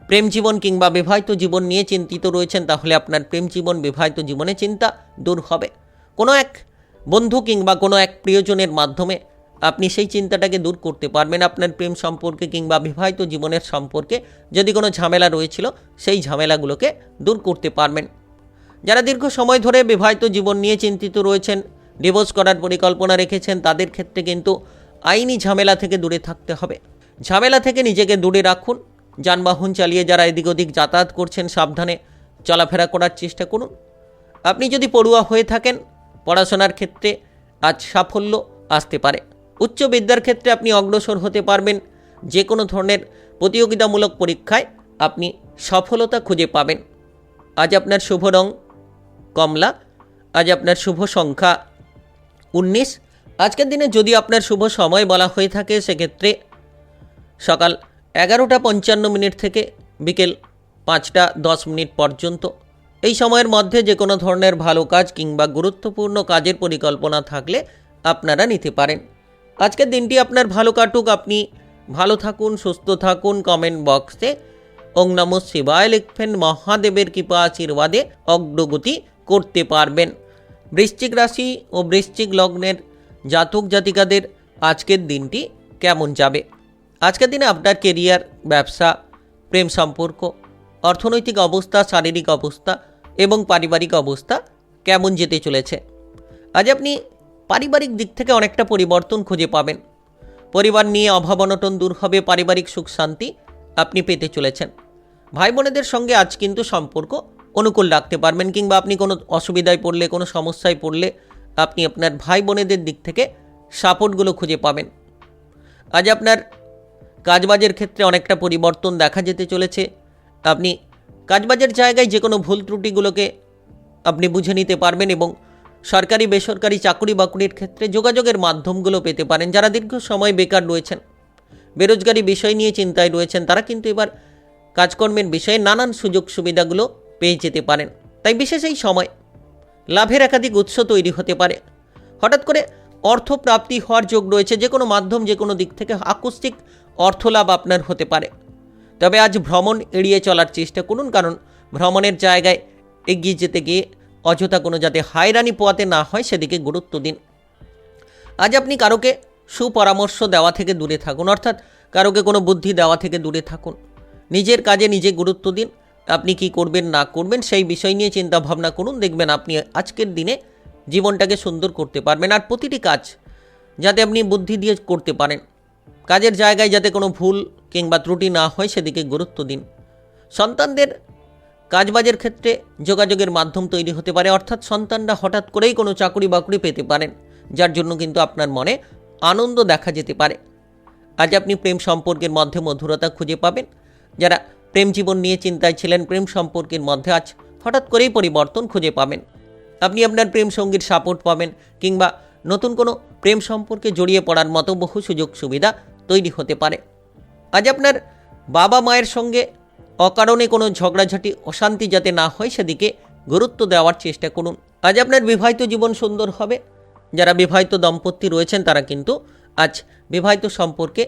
প্রেম জীবন কিংবা বিবাহিত জীবন নিয়ে চিন্তিত রয়েছেন, তাহলে আপনার প্রেম জীবন বিবাহিত জীবনে চিন্তা দূর হবে। কোনো এক বন্ধু কিংবা কোনো এক প্রিয়জনের মাধ্যমে আপনি সেই চিন্তাটাকে দূর করতে পারবেন। আপনার প্রেম সম্পর্কে কিংবা বিবাহিত জীবনের সম্পর্কে যদি কোনো ঝামেলা রয়েছিল, সেই ঝামেলাগুলোকে দূর করতে পারবেন। যারা দীর্ঘ সময় ধরে বিবাহিত জীবন নিয়ে চিন্তিত রয়েছেন, ডিভোর্স করার পরিকল্পনা রেখেছেন, তাদের ক্ষেত্রে কিন্তু আইনি ঝামেলা থেকে দূরে থাকতে হবে। ঝামেলা থেকে নিজেকে দূরে রাখুন। যানবাহন চালিয়ে যারা এদিক ওদিক যাতায়াত করছেন, সাবধানে চলাফেরা করার চেষ্টা করুন। আপনি যদি পড়ুয়া হয়ে থাকেন, পড়াশোনার ক্ষেত্রে আজ সাফল্য আসতে পারে। উচ্চ বিদ্যার ক্ষেত্রে আপনি অগ্রসর হতে পারবেন। যে কোনো ধরনের প্রতিযোগিতামূলক পরীক্ষায় আপনি সফলতা খুঁজে পাবেন। আজ আপনার শুভ রং কমলা। আজ আপনার শুভ সংখ্যা 19। আজকের দিনে যদি আপনার শুভ সময় বলা হয়ে থাকে, সেক্ষেত্রে সকাল 11:55 থেকে বিকেল 5:10 পর্যন্ত। এই সময়ের মধ্যে যে কোনো ধরনের ভালো কাজ কিংবা গুরুত্বপূর্ণ কাজের পরিকল্পনা থাকলে আপনারা নিতে পারেন। আজকের দিনটি আপনার ভালো কাটুক। আপনি ভালো থাকুন, সুস্থ থাকুন। কমেন্ট বক্সে ওং নমঃ শিবায় লিখবেন। মহাদেবের কৃপা আশীর্বাদে অগ্রগতি করতে পারবেন। বৃশ্চিক রাশি ও বৃশ্চিক লগ্নের জাতক জাতিকাদের আজকের দিনটি কেমন যাবে? আজকের দিনে আপনার কেরিয়ার, ব্যবসা, প্রেম সম্পর্ক, অর্থনৈতিক অবস্থা, শারীরিক অবস্থা এবং পারিবারিক অবস্থা কেমন যেতে চলেছে? আজ আপনি পারিবারিক দিক থেকে অনেকটা পরিবর্তন খুঁজে পাবেন। পরিবার নিয়ে অভাব অনটন দূর হবে। পারিবারিক সুখ শান্তি আপনি পেতে চলেছেন। ভাই বোনেদের সঙ্গে আজ কিন্তু সম্পর্ক অনুকূল রাখতে পারবেন, কিংবা আপনি কোনো অসুবিধায় পড়লে, কোনো সমস্যায় পড়লে আপনি আপনার ভাই বোনেদের দিক থেকে সাপোর্টগুলো খুঁজে পাবেন। আজ আপনার কাজবাজের ক্ষেত্রে অনেকটা পরিবর্তন দেখা যেতে চলেছে। আপনি কাজবাজের জায়গায় যে কোনো ভুল ত্রুটিগুলোকে আপনি বুঝে নিতে পারবেন এবং সরকারি বেসরকারি চাকরি বাকরির ক্ষেত্রে যোগাযোগের মাধ্যমগুলো পেতে পারেন। যারা দীর্ঘ সময় বেকার রয়েছেন, বেরোজগারি বিষয় নিয়ে চিন্তায় রয়েছেন, তারা কিন্তু এবার কাজকর্মের বিষয়ে নানান সুযোগ সুবিধাগুলো পেয়ে যেতে পারেন। তাই বিশেষ এই সময় লাভের একাধিক উৎস তৈরি হতে পারে। হঠাৎ করে অর্থ প্রাপ্তি হওয়ার যোগ রয়েছে। যে কোনো মাধ্যম, যে কোনো দিক থেকে আকস্মিক অর্থলাভ আপনার হতে পারে। তবে আজ ভ্রমণ এড়িয়ে চলার চেষ্টা করুন, কারণ ভ্রমণের জায়গায় এগিয়ে যেতে গিয়ে অযথা কোনো যাতে হয়রানি পোয়াতে না হয় সেদিকে গুরুত্ব দিন। আজ আপনি কারোকে সুপরামর্শ দেওয়া থেকে দূরে থাকুন, অর্থাৎ কারোকে কোনো বুদ্ধি দেওয়া থেকে দূরে থাকুন। নিজের কাজে নিজে গুরুত্ব দিন। আপনি কি করবেন না করবেন সেই বিষয় নিয়ে চিন্তা ভাবনা করুন। দেখবেন আপনি আজকের দিনে জীবনটাকে সুন্দর করতে পারবেন। আর প্রতিটি কাজ যাতে আপনি বুদ্ধি দিয়ে করতে পারেন। কাজের জায়গায় যাতে কোনো ভুল কিংবা ত্রুটি না হয় সেদিকে গুরুত্ব দিন। সন্তানদের কাজবাজের ক্ষেত্রে যোগাযোগের মাধ্যম তৈরি হতে পারে, অর্থাৎ সন্তানরা হঠাৎ করেই কোনো চাকরি বাকরি পেতে পারেন, যার জন্য কিন্তু আপনার মনে আনন্দ দেখা যেতে পারে। আজ আপনি প্রেম সম্পর্কের মধ্যে মধুরতা খুঁজে পাবেন। যারা প্রেম জীবন নিয়ে চিন্তায় ছিলেন, প্রেম সম্পর্কের মধ্যে আজ হঠাৎ করেই পরিবর্তন খুঁজে পাবেন। আপনি আপনার প্রেম সঙ্গীর সাপোর্ট পাবেন, কিংবা নতুন কোনো প্রেম সম্পর্কে জড়িয়ে পড়ার মতো বহু সুযোগ সুবিধা তৈরি হতে পারে। আজ আপনার বাবা মায়ের সঙ্গে অকারণে কোনো ঝগড়াঝাটি, অশান্তি যাতে না হয় সেদিকে গুরুত্ব দেওয়ার চেষ্টা করুন। আজ আপনার বিবাহিত জীবন সুন্দর হবে। যারা বিবাহিত দম্পতি রয়েছেন তারা কিন্তু আজ বিবাহিত সম্পর্কে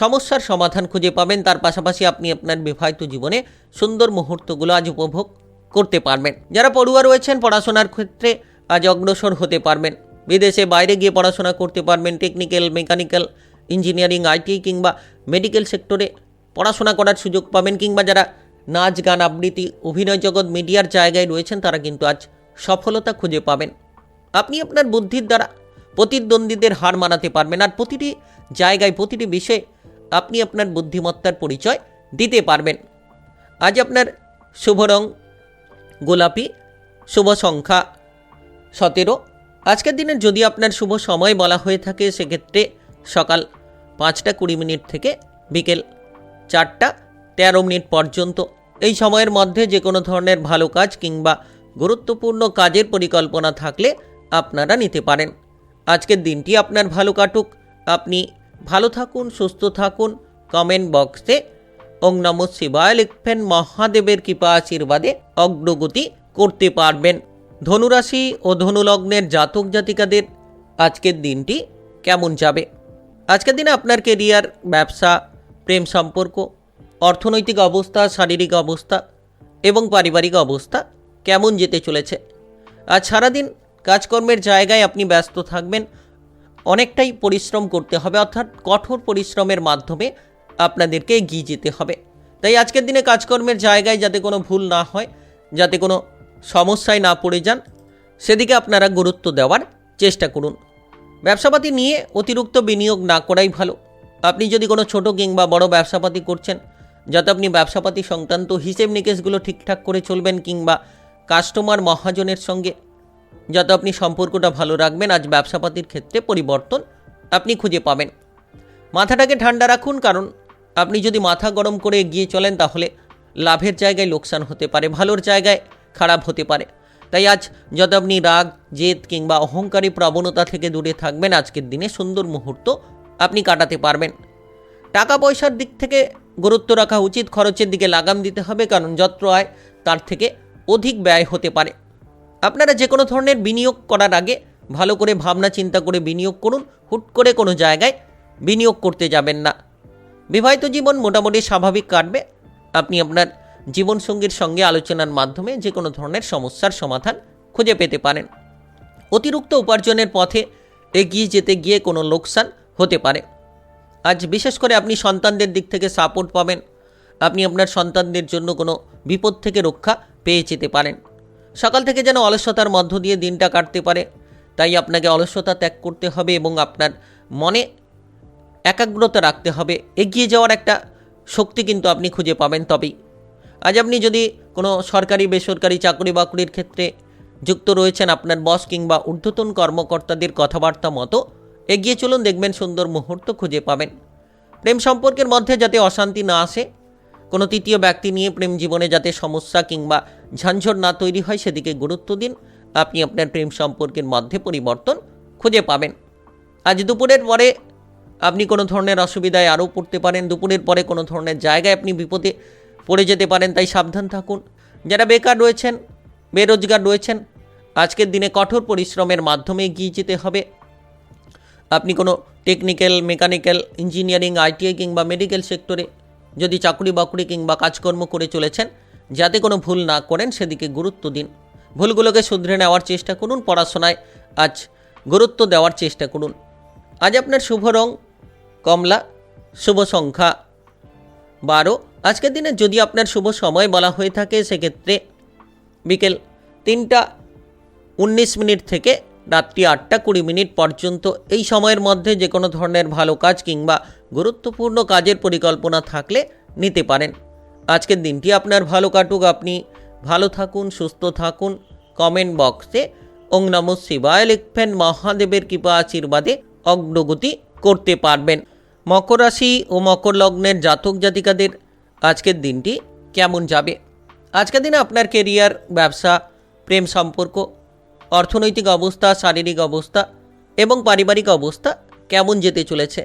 সমস্যার সমাধান খুঁজে পাবেন। তার পাশাপাশি আপনি আপনার বিবাহিত জীবনে সুন্দর মুহূর্তগুলো আজ উপভোগ করতে পারবেন। যারা পড়ুয়া রয়েছেন, পড়াশোনার ক্ষেত্রে আজ অগ্রসর হতে পারবেন। বিদেশে বাইরে গিয়ে পড়াশোনা করতে পারবেন। টেকনিক্যাল, মেকানিক্যাল, ইঞ্জিনিয়ারিং, আইটি কিংবা মেডিকেল সেক্টরে পড়াশোনা করার সুযোগ পাবেন। কিংবা যারা নাচ, গান, আবৃত্তি, অভিনয় জগৎ, মিডিয়ার জায়গায় রয়েছেন তারা কিন্তু আজ সফলতা খুঁজে পাবেন। আপনি আপনার বুদ্ধির দ্বারা প্রতিদ্বন্দ্বীদের হার মানাতে পারবেন। আর প্রতিটি জায়গায়, প্রতিটি বিষয়ে আপনি আপনার বুদ্ধিমত্তার পরিচয় দিতে পারবেন। আজ আপনার শুভ রং গোলাপি, শুভ সংখ্যা 17। আজকের দিনে যদি আপনার শুভ সময় বলা হয়ে থাকে সেক্ষেত্রে সকাল 5:20 থেকে বিকেল 4:13 পর্যন্ত। এই সময়ের মধ্যে যে কোনো ধরনের ভালো কাজ কিংবা গুরুত্বপূর্ণ কাজের পরিকল্পনা থাকলে আপনারা নিতে পারেন। আজকের দিনটি আপনার ভালো কাটুক। আপনি ভালো থাকুন, সুস্থ থাকুন। কমেন্ট বক্সে ওং নমঃ শিবায় লিখবেন। মহাদেবের কৃপা আশীর্বাদে অগ্রগতি করতে পারবেন। ধনুরাশি ও ধনুলগ্নের জাতক জাতিকাদের আজকের দিনটি কেমন যাবে? আজকের দিনে আপনার কেরিয়ার, ব্যবসা, প্রেম সম্পর্ক, অর্থনৈতিক অবস্থা, শারীরিক অবস্থা এবং পারিবারিক অবস্থা কেমন যেতে চলেছে? আজ সারাদিন কাজকর্মের জায়গায় আপনি ব্যস্ত থাকবেন। অনেকটাই পরিশ্রম করতে হবে, অর্থাৎ কঠোর পরিশ্রমের মাধ্যমে আপনাদেরকে এগিয়ে যেতে হবে। তাই আজকের দিনে কাজকর্মের জায়গায় যাতে কোনো ভুল না হয়, যাতে কোনো সমস্যায় না পড়ে যান, সেদিকে আপনারা গুরুত্ব দেওয়ার চেষ্টা করুন। ব্যবসাপাতি নিয়ে অতিরিক্ত বিনিয়োগ না করাই ভালো। আপনি যদি কোনো ছোট কিংবা বড় ব্যবসাপাতি করছেন, যাতে আপনি ব্যবসাপাতি সংক্রান্ত হিসেব নিকেশগুলো ঠিকঠাক করে চলবেন, কিংবা কাস্টমার মহাজনের সঙ্গে যাতে আপনি সম্পর্কটা ভালো রাখবেন, আজ ব্যবসাপাতির ক্ষেত্রে পরিবর্তন আপনি খুঁজে পাবেন। মাথাটাকে ঠান্ডা রাখুন, কারণ আপনি যদি মাথা গরম করে এগিয়ে চলেন তাহলে লাভের জায়গায় লোকসান হতে পারে, ভালোর জায়গায় খারাপ হতে পারে। তাই আজ যত আপনি রাগ, জেদ কিংবা অহংকারী প্রবণতা থেকে দূরে থাকবেন, আজকের দিনে সুন্দর মুহূর্ত আপনি কাটাতে পারবেন। টাকা পয়সার দিক থেকে গুরুত্ব রাখা উচিত, খরচের দিকে লাগাম দিতে হবে, কারণ যত আয় তার থেকে অধিক ব্যয় হতে পারে। আপনারা যে কোনো ধরনের বিনিয়োগ করার আগে ভালো করে ভাবনা চিন্তা করে বিনিয়োগ করুন। হুট করে কোনো জায়গায় বিনিয়োগ করতে যাবেন না। বিবাহিত জীবন মোটামুটি স্বাভাবিক কাটবে। আপনি আপনার জীবনসঙ্গীর সঙ্গে আলোচনার মাধ্যমে যে কোনো ধরনের সমস্যার সমাধান খুঁজে পেতে পারেন। অতিরিক্ত উপার্জনের পথে এগিয়ে যেতে গিয়ে কোনো লোকসান হতে পারে। আজ বিশেষ করে আপনি সন্তানদের দিক থেকে সাপোর্ট পাবেন। আপনি আপনার সন্তানদের জন্য কোনো বিপদ থেকে রক্ষা পেয়ে যেতে পারেন। সকাল থেকে যেন অলসতার মধ্য দিয়ে দিনটা কাটতে পারে, তাই আপনাকে অলসতা ত্যাগ করতে হবে এবং আপনার মনে একাগ্রতা রাখতে হবে। এগিয়ে যাওয়ার একটা শক্তি কিন্তু আপনি খুঁজে পাবেন তবেই। আজ আপনি যদি কোনো সরকারি বেসরকারি চাকরি বাকরির ক্ষেত্রে যুক্ত রয়েছেন, আপনার বস কিংবা ঊর্ধ্বতন কর্মকর্তাদের কথাবার্তা মতো এগিয়ে চলুন, দেখবেন সুন্দর মুহূর্ত খুঁজে পাবেন। প্রেম সম্পর্কের মধ্যে যাতে অশান্তি না আসে, কোনো তৃতীয় ব্যক্তি নিয়ে প্রেম জীবনে যাতে সমস্যা কিংবা ঝঞ্ঝট না তৈরি হয়, সেদিকে গুরুত্ব দিন। আপনি আপনার প্রেম সম্পর্কের মধ্যে পরিবর্তন খুঁজে পাবেন। আজ দুপুরের পরে আপনি কোনো ধরনের অসুবিধায় আরও পড়তে পারেন। দুপুরের পরে কোনো ধরনের জায়গায় আপনি বিপদে পড়ে যেতে পারেন, তাই সাবধান থাকুন। যারা বেকার রয়েছেন, বেরোজগার রয়েছেন, আজকের দিনে কঠোর পরিশ্রমের মাধ্যমে এগিয়ে যেতে হবে। আপনি কোনো টেকনিক্যাল, মেকানিক্যাল, ইঞ্জিনিয়ারিং, আইটিআই কিংবা মেডিকেল সেক্টরে যদি চাকরি বাকরি কিংবা কাজকর্ম করে চলেছেন, যাতে কোনো ভুল না করেন সেদিকে গুরুত্ব দিন। ভুলগুলোকে শুধরে নেওয়ার চেষ্টা করুন। পড়াশোনায় আজ গুরুত্ব দেওয়ার চেষ্টা করুন। আজ আপনার শুভ রং কমলা, শুভ সংখ্যা 12। আজকের দিনে যদি আপনার শুভ সময় বলা হয়ে থাকে, সেক্ষেত্রে বিকেল 3:19 থেকে রাত্রি 8:20 পর্যন্ত। এই সময়ের মধ্যে যে কোনো ধরনের ভালো কাজ কিংবা গুরুত্বপূর্ণ কাজের পরিকল্পনা থাকলে নিতে পারেন। আজকের দিনটি আপনার ভালো কাটুক। আপনি ভালো থাকুন, সুস্থ থাকুন। কমেন্ট বক্সে ওং নমঃ শিবায় লিখবেন। মহাদেবের কৃপা আশীর্বাদে অগ্রগতি করতে পারবেন। মকর রাশি ও মকর লগ্নের জাতক জাতিকাদের আজকের দিনটি কেমন যাবে? আজকের দিনে আপনার কেরিয়ার, ব্যবসা, প্রেম সম্পর্ক, অর্থনৈতিক অবস্থা, শারীরিক অবস্থা এবং পারিবারিক অবস্থা কেমন যেতে চলেছে?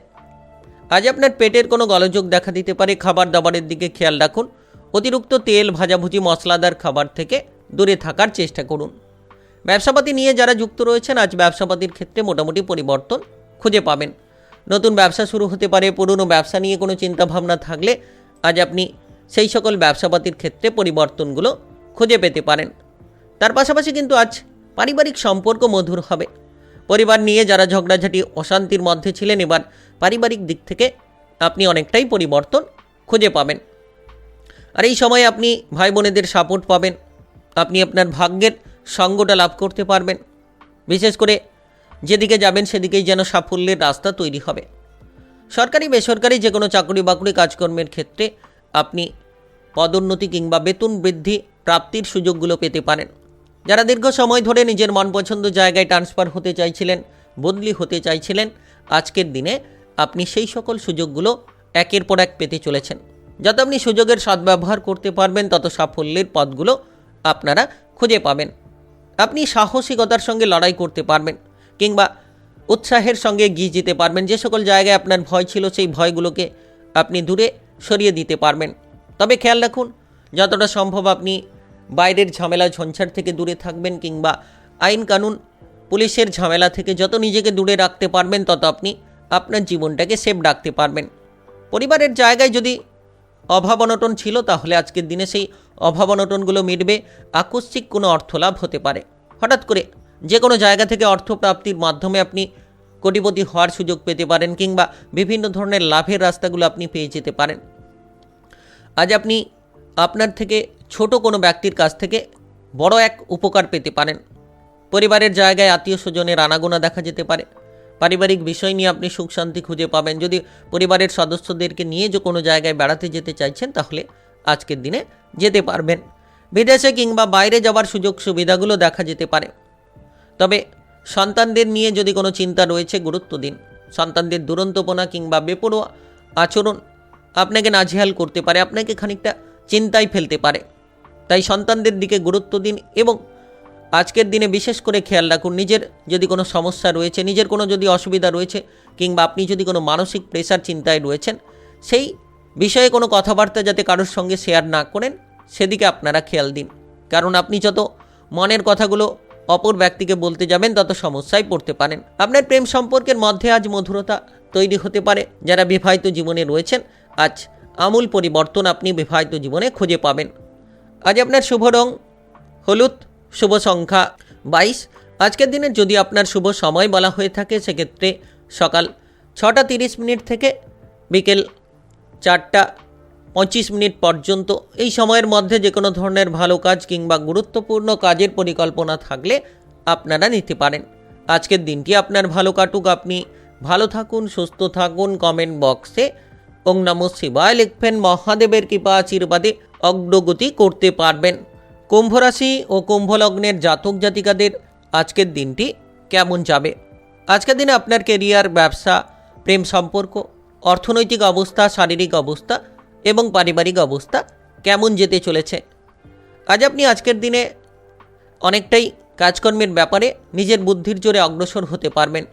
আজ আপনার পেটের কোনো গোলযোগ দেখা দিতে পারে। খাবার দাবারের দিকে খেয়াল রাখুন। অতিরিক্ত তেল, ভাজাভুজি, মশলাদার খাবার থেকে দূরে থাকার চেষ্টা করুন। ব্যবসাপাতি নিয়ে যারা যুক্ত রয়েছেন, আজ ব্যবসাপাতির ক্ষেত্রে মোটামুটি পরিবর্তন খুঁজে পাবেন। নতুন ব্যবসা শুরু হতে পারে। পুরনো ব্যবসা নিয়ে কোনো চিন্তাভাবনা থাকলে আজ আপনি সেই সকল ব্যবসাপাতির ক্ষেত্রে পরিবর্তনগুলো খুঁজে পেতে পারেন। তার পাশাপাশি কিন্তু আজ পারিবারিক সম্পর্ক মধুর হবে। পরিবার নিয়ে যারা ঝগড়াঝাটি, অশান্তির মধ্যে ছিলেন, এবার পারিবারিক দিক থেকে আপনি অনেকটাই পরিবর্তন খুঁজে পাবেন। আর এই সময় আপনি ভাই বোনেদের সাপোর্ট পাবেন। আপনি আপনার ভাগ্যের সঙ্গটা লাভ করতে পারবেন। বিশেষ করে যেদিকে যাবেন সেদিকেই যেন সাফল্যের রাস্তা তৈরি হবে। সরকারি বেসরকারি যে কোনো চাকরি বাকরি কাজকর্মের ক্ষেত্রে আপনি পদোন্নতি কিংবা বেতন বৃদ্ধি প্রাপ্তির সুযোগগুলো পেতে পারেন। যারা দীর্ঘ সময় ধরে নিজের মনপছন্দ জায়গায় ট্রান্সফার হতে চাইছিলেন, বদলি হতে চাইছিলেন, আজকের দিনে আপনি সেই সকল সুযোগগুলো একের পর এক পেতে চলেছেন। যত আপনি সুযোগের সদ্ব্যবহার করতে পারবেন, তত সাফল্যের পথগুলো আপনারা খুঁজে পাবেন। আপনি সাহসিকতার সঙ্গে লড়াই করতে পারবেন, কিংবা উৎসাহের সঙ্গে এগিয়ে যেতে পারবেন। যে সকল জায়গায় আপনার ভয় ছিল সেই ভয়গুলোকে আপনি দূরে সরিয়ে দিতে পারবেন। তবে খেয়াল রাখুন, যতটা সম্ভব আপনি বাইরের ঝামেলা ঝঞ্ঝাট থেকে দূরে থাকবেন, কিংবা আইন কানুন পুলিশের ঝামেলা থেকে যত নিজেকে দূরে রাখতে পারবেন তত আপনি আপনার জীবনটাকে সেফ রাখতে পারবেন। পরিবারের জায়গায় যদি অভাব অনটন ছিল, তাহলে আজকের দিনে সেই অভাব অনটনগুলো মিটবে। আকস্মিক কোনো অর্থলাভ হতে পারে। হঠাৎ করে যে কোনো জায়গা থেকে অর্থ প্রাপ্তির মাধ্যমে আপনি কোটিপতি হওয়ার সুযোগ পেতে পারেন, কিংবা বিভিন্ন ধরনের লাভের রাস্তাগুলো আপনি পেয়ে যেতে পারেন। আজ আপনি আপনার থেকে ছোট কোনো ব্যক্তির কাছ থেকে বড় এক উপকার পেতে পারেন। পরিবারের জায়গায় আত্মীয় স্বজনের আনাগোনা দেখা যেতে পারে। পারিবারিক বিষয় নিয়ে আপনি সুখ শান্তি খুঁজে পাবেন। যদি পরিবারের সদস্যদেরকে নিয়ে যে কোনো জায়গায় বেড়াতে যেতে চাইছেন, তাহলে আজকের দিনে যেতে পারবেন। বিদেশে কিংবা বাইরে যাওয়ার সুযোগ সুবিধাগুলো দেখা যেতে পারে। তবে সন্তানদের নিয়ে যদি কোনো চিন্তা রয়েছে, গুরুত্ব দিন। সন্তানদের দুরন্তপনা কিংবা বেপরোয়া আচরণ আপনাকে নাজেহাল করতে পারে, আপনাকে খানিকটা চিন্তায় ফেলতে পারে। তাই সন্তানদের দিকে গুরুত্ব দিন এবং আজকের দিনে বিশেষ করে খেয়াল রাখুন, নিজের যদি কোনো সমস্যা রয়েছে, নিজের কোনো যদি অসুবিধা রয়েছে, কিংবা আপনি যদি কোনো মানসিক প্রেশার চিন্তায় রয়েছেন, সেই বিষয়ে কোনো কথাবার্তা যাতে কারোর সঙ্গে শেয়ার না করেন, সেদিকে আপনারা খেয়াল দিন। কারণ আপনি যত মনের কথাগুলো অপর ব্যক্তিকে বলতে যাবেন, তত সমস্যায় পড়তে পারেন। আপনার প্রেম সম্পর্কের মধ্যে আজ মধুরতা তৈরি হতে পারে। যারা বিবাহিত জীবনে রয়েছেন, আজ আমূল পরিবর্তন আপনি বিবাহিত জীবনে খুঁজে পাবেন। আজ আপনার শুভ রং হলুদ, শুভ সংখ্যা 22। আজকের দিনে যদি আপনার শুভ সময় বলা হয়ে থাকে, সেক্ষেত্রে সকাল 6:30 থেকে বিকেল 4:25 পর্যন্ত। এই সময়ের মধ্যে যে কোনো ধরনের ভালো কাজ কিংবা গুরুত্বপূর্ণ কাজের পরিকল্পনা থাকলে আপনারা নিতে পারেন। আজকের দিনটি আপনার ভালো কাটুক। আপনি ভালো থাকুন, সুস্থ থাকুন। কমেন্ট বক্সে ওং নমঃ শিবায় লিখবেন। মহাদেবের কৃপা আশীর্বাদে অগ্রগতি করতে পারবেন। কুম্ভ রাশি ও কুম্ভ লগ্নের জাতক জাতিকাদের আজকের দিনটি কেমন যাবে? আজকের দিনে আপনার কেরিয়ার, ব্যবসা, প্রেম সম্পর্ক, অর্থনৈতিক অবস্থা, শারীরিক অবস্থা এবং পারিবারিক অবস্থা কেমন যেতে চলেছে? আজ আপনি আজকের দিনে অনেকটাই কাজকর্মের ব্যাপারে নিজের বুদ্ধির জোরে অগ্রসর হতে পারবেন।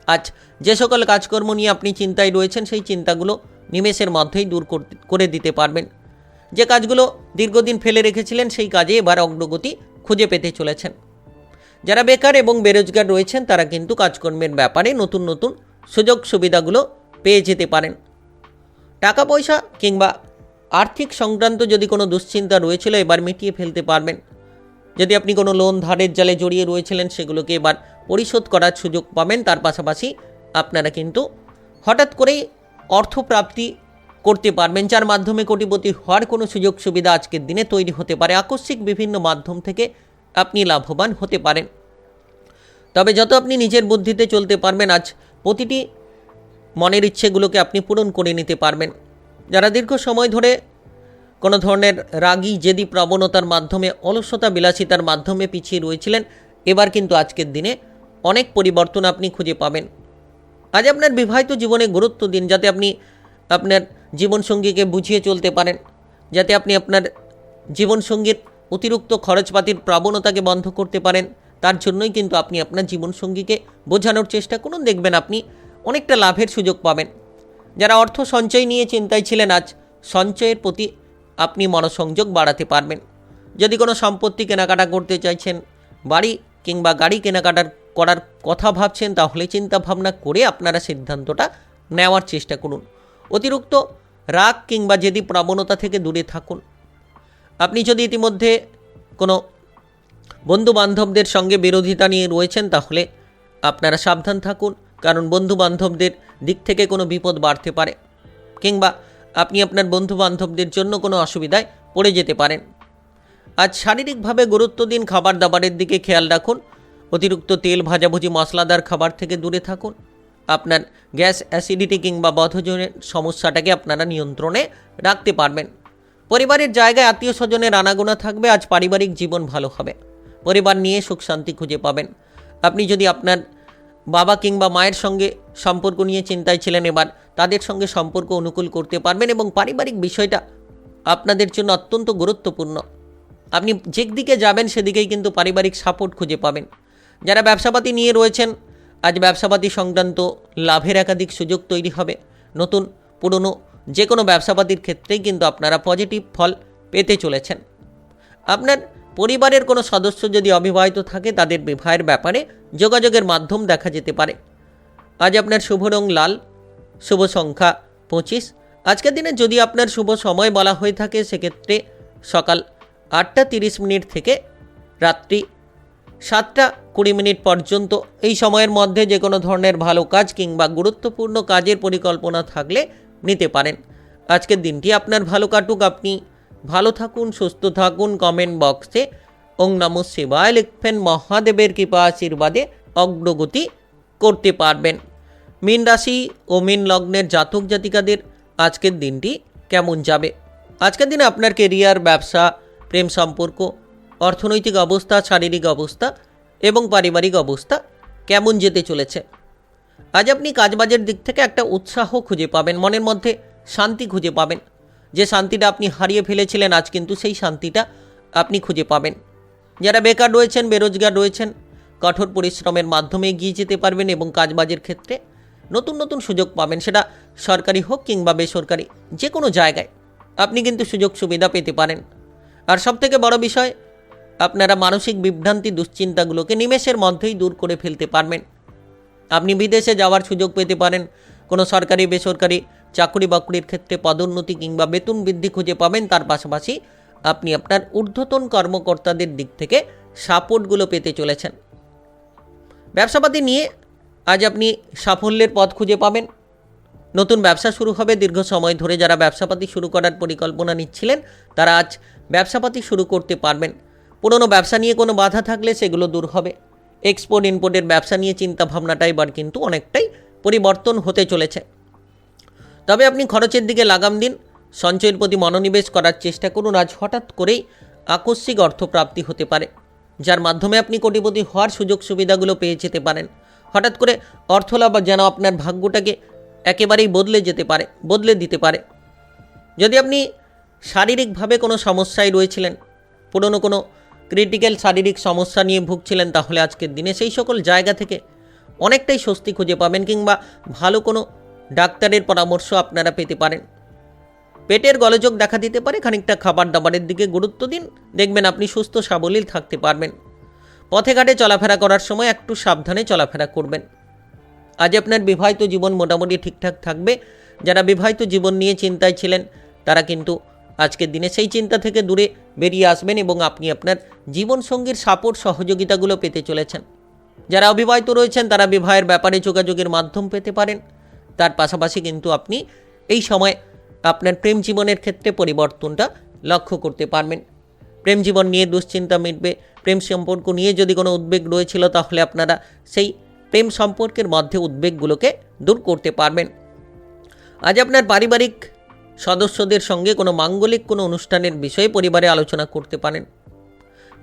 আজ যে সকল কাজকর্ম নিয়ে আপনি চিন্তায় রয়েছেন, সেই চিন্তাগুলো নিমেষের মধ্যেই দূর করে দিতে পারবেন। যে কাজগুলো দীর্ঘদিন ফেলে রেখেছিলেন, সেই কাজে এবার অগ্রগতি খুঁজে পেতে চলেছেন। যারা বেকার এবং বেরোজগার রয়েছেন, তারা কিন্তু কাজকর্মের ব্যাপারে নতুন নতুন সুযোগ সুবিধাগুলো পেয়ে যেতে পারেন। টাকা পয়সা কিংবা আর্থিক সংক্রান্ত যদি কোনো দুশ্চিন্তা রয়েছিল, এবার মিটিয়ে ফেলতে পারবেন। যদি আপনি কোনো লোন ধারের জালে জড়িয়ে রয়েছিলেন, সেগুলোকে এবার পরিশোধ করার সুযোগ পাবেন। তার পাশাপাশি আপনারা কিন্তু হঠাৎ করেই অর্থপ্রাপ্তি করতে পারবেন, যার মাধ্যমে কোটিপতি হওয়ার কোনো সুযোগ সুবিধা আজকের দিনে তৈরি হতে পারে। আকস্মিক বিভিন্ন মাধ্যম থেকে আপনি লাভবান হতে পারেন। তবে যত আপনি নিজের বুদ্ধিতে চলতে পারবেন, আজ প্রতিটি মনের ইচ্ছেগুলোকে আপনি পূরণ করে নিতে পারবেন। যারা দীর্ঘ সময় ধরে কোনো ধরনের রাগী জেদি প্রবণতার মাধ্যমে, অলসতা বিলাসিতার মাধ্যমে পিছিয়ে রয়েছিলেন, এবার কিন্তু আজকের দিনে অনেক পরিবর্তন আপনি খুঁজে পাবেন। আজ আপনার বিবাহিত জীবনে গুরুত্ব দিন, যাতে আপনি আপনার জীবনসঙ্গীকে বুঝিয়ে চলতে পারেন, যাতে আপনি আপনার জীবনসঙ্গীর অতিরিক্ত খরচপাতির প্রবণতাকে বন্ধ করতে পারেন। তার জন্যই কিন্তু আপনি আপনার জীবনসঙ্গীকে বোঝানোর চেষ্টা করুন, দেখবেন আপনি অনেকটা লাভের সুযোগ পাবেন। যারা অর্থ সঞ্চয় নিয়ে চিন্তায় ছিলেন, আজ সঞ্চয়ের প্রতি আপনি মনোসংযোগ বাড়াতে পারবেন। যদি কোনো সম্পত্তি কেনাকাটা করতে চাইছেন, বাড়ি কিংবা গাড়ি কেনাকাটার করার কথা ভাবছেন, তাহলে চিন্তা ভাবনা করে আপনারা সিদ্ধান্তটা নেওয়ার চেষ্টা করুন। অতিরিক্ত রাগ কিংবা জেদি প্রবণতা থেকে দূরে থাকুন। আপনি যদি ইতিমধ্যে কোনো বন্ধুবান্ধবদের সঙ্গে বিরোধিতা নিয়ে রয়েছেন, তাহলে আপনারা সাবধান থাকুন, কারণ বন্ধুবান্ধবদের দিক থেকে কোনো বিপদ বাড়তে পারে, কিংবা আপনি আপনার বন্ধুবান্ধবদের জন্য কোনো অসুবিধায় পড়ে যেতে পারেন। আজ শারীরিকভাবে গুরুত্ব দিন। খাবার দাবারের দিকে খেয়াল রাখুন। অতিরিক্ত তেল, ভাজাভুজি, মশলাদার খাবার থেকে দূরে থাকুন। আপনার গ্যাস, অ্যাসিডিটি কিংবা বদহজমের সমস্যাটাকে আপনারা নিয়ন্ত্রণে রাখতে পারবেন। পরিবারের জায়গায় আত্মীয় স্বজনের আনাগোনা থাকবে। আজ পারিবারিক জীবন ভালো হবে। পরিবার নিয়ে সুখ শান্তি খুঁজে পাবেন। আপনি যদি আপনার বাবা কিংবা মায়ের সঙ্গে সম্পর্ক নিয়ে চিন্তায় ছিলেন, এবার তাদের সঙ্গে সম্পর্ক অনুকূল করতে পারবেন এবং পারিবারিক বিষয়টা আপনাদের জন্য অত্যন্ত গুরুত্বপূর্ণ। আপনি যেদিকে যাবেন সেদিকেই কিন্তু পারিবারিক সাপোর্ট খুঁজে পাবেন। যারা ব্যবসাপাতি নিয়ে রয়েছেন, আজ ব্যবসাপাতি সংক্রান্ত লাভের একাধিক সুযোগ তৈরি হবে। নতুন পুরনো যে কোনো ব্যবসাপাতির ক্ষেত্রেই কিন্তু আপনারা পজিটিভ ফল পেতে চলেছেন। আপনার পরিবারের কোনো সদস্য যদি অবিবাহিত থাকে তাদের বিবাহের ব্যাপারে যোগাযোগের মাধ্যম দেখা যেতে পারে। আজ আপনার শুভ রং লাল, শুভ সংখ্যা 25। আজকের দিনে যদি আপনার শুভ সময় বলা হয়ে থাকে সেক্ষেত্রে সকাল 8:30 থেকে রাত্রি 7:20 পর্যন্ত। এই সময়ের মধ্যে যে কোনো ধরনের ভালো কাজ কিংবা গুরুত্বপূর্ণ কাজের পরিকল্পনা থাকলে নিতে পারেন। আজকের দিনটি আপনার ভালো কাটুক, আপনি ভালো থাকুন, সুস্থ থাকুন। কমেন্ট বক্সে ওং নমঃ শিবায় লিখবেন, মহাদেবের কৃপা আশীর্বাদে অগ্রগতি করতে পারবেন। মীন রাশি ও মীন লগ্নের জাতক জাতিকাদের আজকের দিনটি কেমন যাবে? আজকের দিনে আপনার কেরিয়ার, ব্যবসা, প্রেম সম্পর্ক, অর্থনৈতিক অবস্থা, শারীরিক অবস্থা এবং পারিবারিক অবস্থা কেমন যেতে চলেছে? আজ আপনি কাজবাজের দিক থেকে একটা উৎসাহ খুঁজে পাবেন, মনের মধ্যে শান্তি খুঁজে পাবেন। যে শান্তিটা আপনি হারিয়ে ফেলেছিলেন আজ কিন্তু সেই শান্তিটা আপনি খুঁজে পাবেন। যারা বেকার রয়েছেন, বেরোজগার রয়েছেন, কঠোর পরিশ্রমের মাধ্যমে এগিয়ে যেতে পারবেন এবং কাজবাজের ক্ষেত্রে নতুন নতুন সুযোগ পাবেন। সেটা সরকারি হোক কিংবা বেসরকারি, যে কোনো জায়গায় আপনি কিন্তু সুযোগ সুবিধা পেতে পারেন। আর সবথেকে বড় বিষয়, আপনারা মানসিক বিভ্রান্তি, দুশ্চিন্তাগুলোকে নিমেষের মধ্যেই দূর করে ফেলতে পারবেন। আপনি বিদেশে যাওয়ার সুযোগ পেতে পারেন। কোনো সরকারি বেসরকারি চাকরি বাকরির ক্ষেত্রে পদোন্নতি কিংবা বেতন বৃদ্ধি খুঁজে পাবেন। তার পাশাপাশি আপনি আপনার ঊর্ধ্বতন কর্মকর্তাদের দিক থেকে সাপোর্টগুলো পেতে চলেছেন। ব্যবসাপাতি নিয়ে আজ আপনি সাফল্যের পথ খুঁজে পাবেন। নতুন ব্যবসা শুরু হবে। দীর্ঘ সময় ধরে যারা ব্যবসাপাতি শুরু করার পরিকল্পনা নিচ্ছিলেন তারা আজ ব্যবসাপাতি শুরু করতে পারবেন। পুরনো ব্যবসা নিয়ে কোনো বাধা থাকলে সেগুলো দূর হবে। এক্সপোর্ট ইম্পোর্টের ব্যবসা নিয়ে চিন্তাভাবনাটা এবার কিন্তু অনেকটাই পরিবর্তন হতে চলেছে। তবে আপনি খরচের দিকে লাগাম দিন, সঞ্চয়ের প্রতি মনোনিবেশ করার চেষ্টা করুন। আজ হঠাৎ করেই আকস্মিক অর্থপ্রাপ্তি হতে পারে, যার মাধ্যমে আপনি কোটিপতি হওয়ার সুযোগ সুবিধাগুলো পেয়ে যেতে পারেন। হঠাৎ করে অর্থলাভ যেন আপনার ভাগ্যটাকে একেবারেই বদলে দিতে পারে। যদি আপনি শারীরিকভাবে কোনো সমস্যায় রয়েছিলেন, পুরনো কোনো ক্রিটিক্যাল শারীরিক সমস্যা নিয়ে ভুগছিলেন, তাহলে আজকের দিনে সেই সকল জায়গা থেকে অনেকটাই স্বস্তি খুঁজে পাবেন কিংবা ভালো কোনো ডাক্তারের পরামর্শ আপনারা পেতে পারেন। পেটের গোলযোগ দেখা দিতে পারে, খানিকটা খাবার দাবারের দিকে গুরুত্ব দিন, দেখবেন আপনি সুস্থ সাবলীল থাকতে পারবেন। পথে ঘাটে চলাফেরা করার সময় একটু সাবধানে চলাফেরা করবেন। আজ আপনার বিবাহিত জীবন মোটামুটি ঠিকঠাক থাকবে। যারা বিবাহিত জীবন নিয়ে চিন্তায় ছিলেন তারা কিন্তু আজকের দিনে সেই চিন্তা থেকে দূরে বেরিয়ে আসবেন এবং আপনি আপনার জীবনসঙ্গীর সাপোর্ট সহযোগিতাগুলো পেতে চলেছেন। যারা অবিবাহিত রয়েছেন তারা বিবাহের ব্যাপারে যোগাযোগের মাধ্যম পেতে পারেন। তার পাশাপাশি কিন্তু আপনি এই সময় আপনার প্রেম জীবনের ক্ষেত্রে পরিবর্তনটা লক্ষ্য করতে পারবেন। প্রেম জীবন নিয়ে দুশ্চিন্তা মিটবে। প্রেম সম্পর্ক নিয়ে যদি কোনো উদ্বেগ রয়েছিল তাহলে আপনারা সেই প্রেম সম্পর্কের মধ্যে উদ্বেগগুলোকে দূর করতে পারবেন। আজ আপনার পারিবারিক সদস্যদের সঙ্গে কোনো মাঙ্গলিক কোনো অনুষ্ঠানের বিষয়ে পরিবারে আলোচনা করতে পারেন।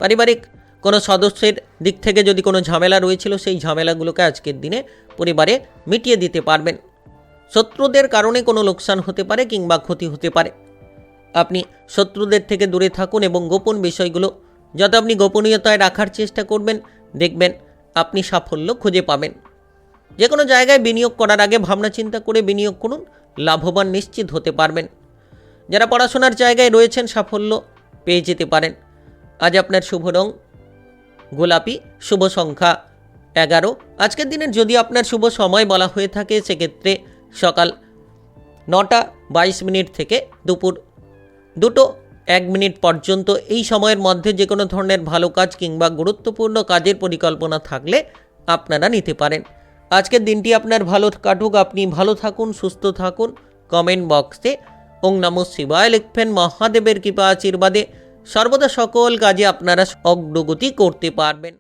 পারিবারিক কোনো সদস্যের দিক থেকে যদি কোনো ঝামেলা রয়েছিল সেই ঝামেলাগুলোকে আজকের দিনে পরিবারে মিটিয়ে দিতে পারবেন। শত্রুদের কারণে কোনো লোকসান হতে পারে কিংবা ক্ষতি হতে পারে। আপনি শত্রুদের থেকে দূরে থাকুন এবং গোপন বিষয়গুলো যত আপনি গোপনীয়তায় রাখার চেষ্টা করবেন, দেখবেন আপনি সাফল্য খুঁজে পাবেন। যে কোনো জায়গায় বিনিয়োগ করার আগে ভাবনা চিন্তা করে বিনিয়োগ করুন, লাভবান নিশ্চিত হতে পারবেন। যারা পড়াশোনার জায়গায় রয়েছেন সাফল্য পেয়ে যেতে পারেন। আজ আপনার শুভ রং গোলাপি, শুভ সংখ্যা 11। আজকের দিনের যদি আপনার শুভ সময় বলা হয়ে থাকে সেক্ষেত্রে সকাল 9:22 থেকে দুপুর 2:01 পর্যন্ত। এই সময়ের মধ্যে যে কোনো ধরনের ভালো কাজ কিংবা গুরুত্বপূর্ণ কাজের পরিকল্পনা থাকলে আপনারা নিতে পারেন। আজকের দিনটি আপনার ভালো কাটুক, আপনি ভালো থাকুন, সুস্থ থাকুন। কমেন্ট বক্সে ওং নমঃ শিবায় লিখবেন, মহাদেবের কৃপা আশীর্বাদে সর্বদা সকল কাজে আপনারা অগ্রগতি করতে পারবেন।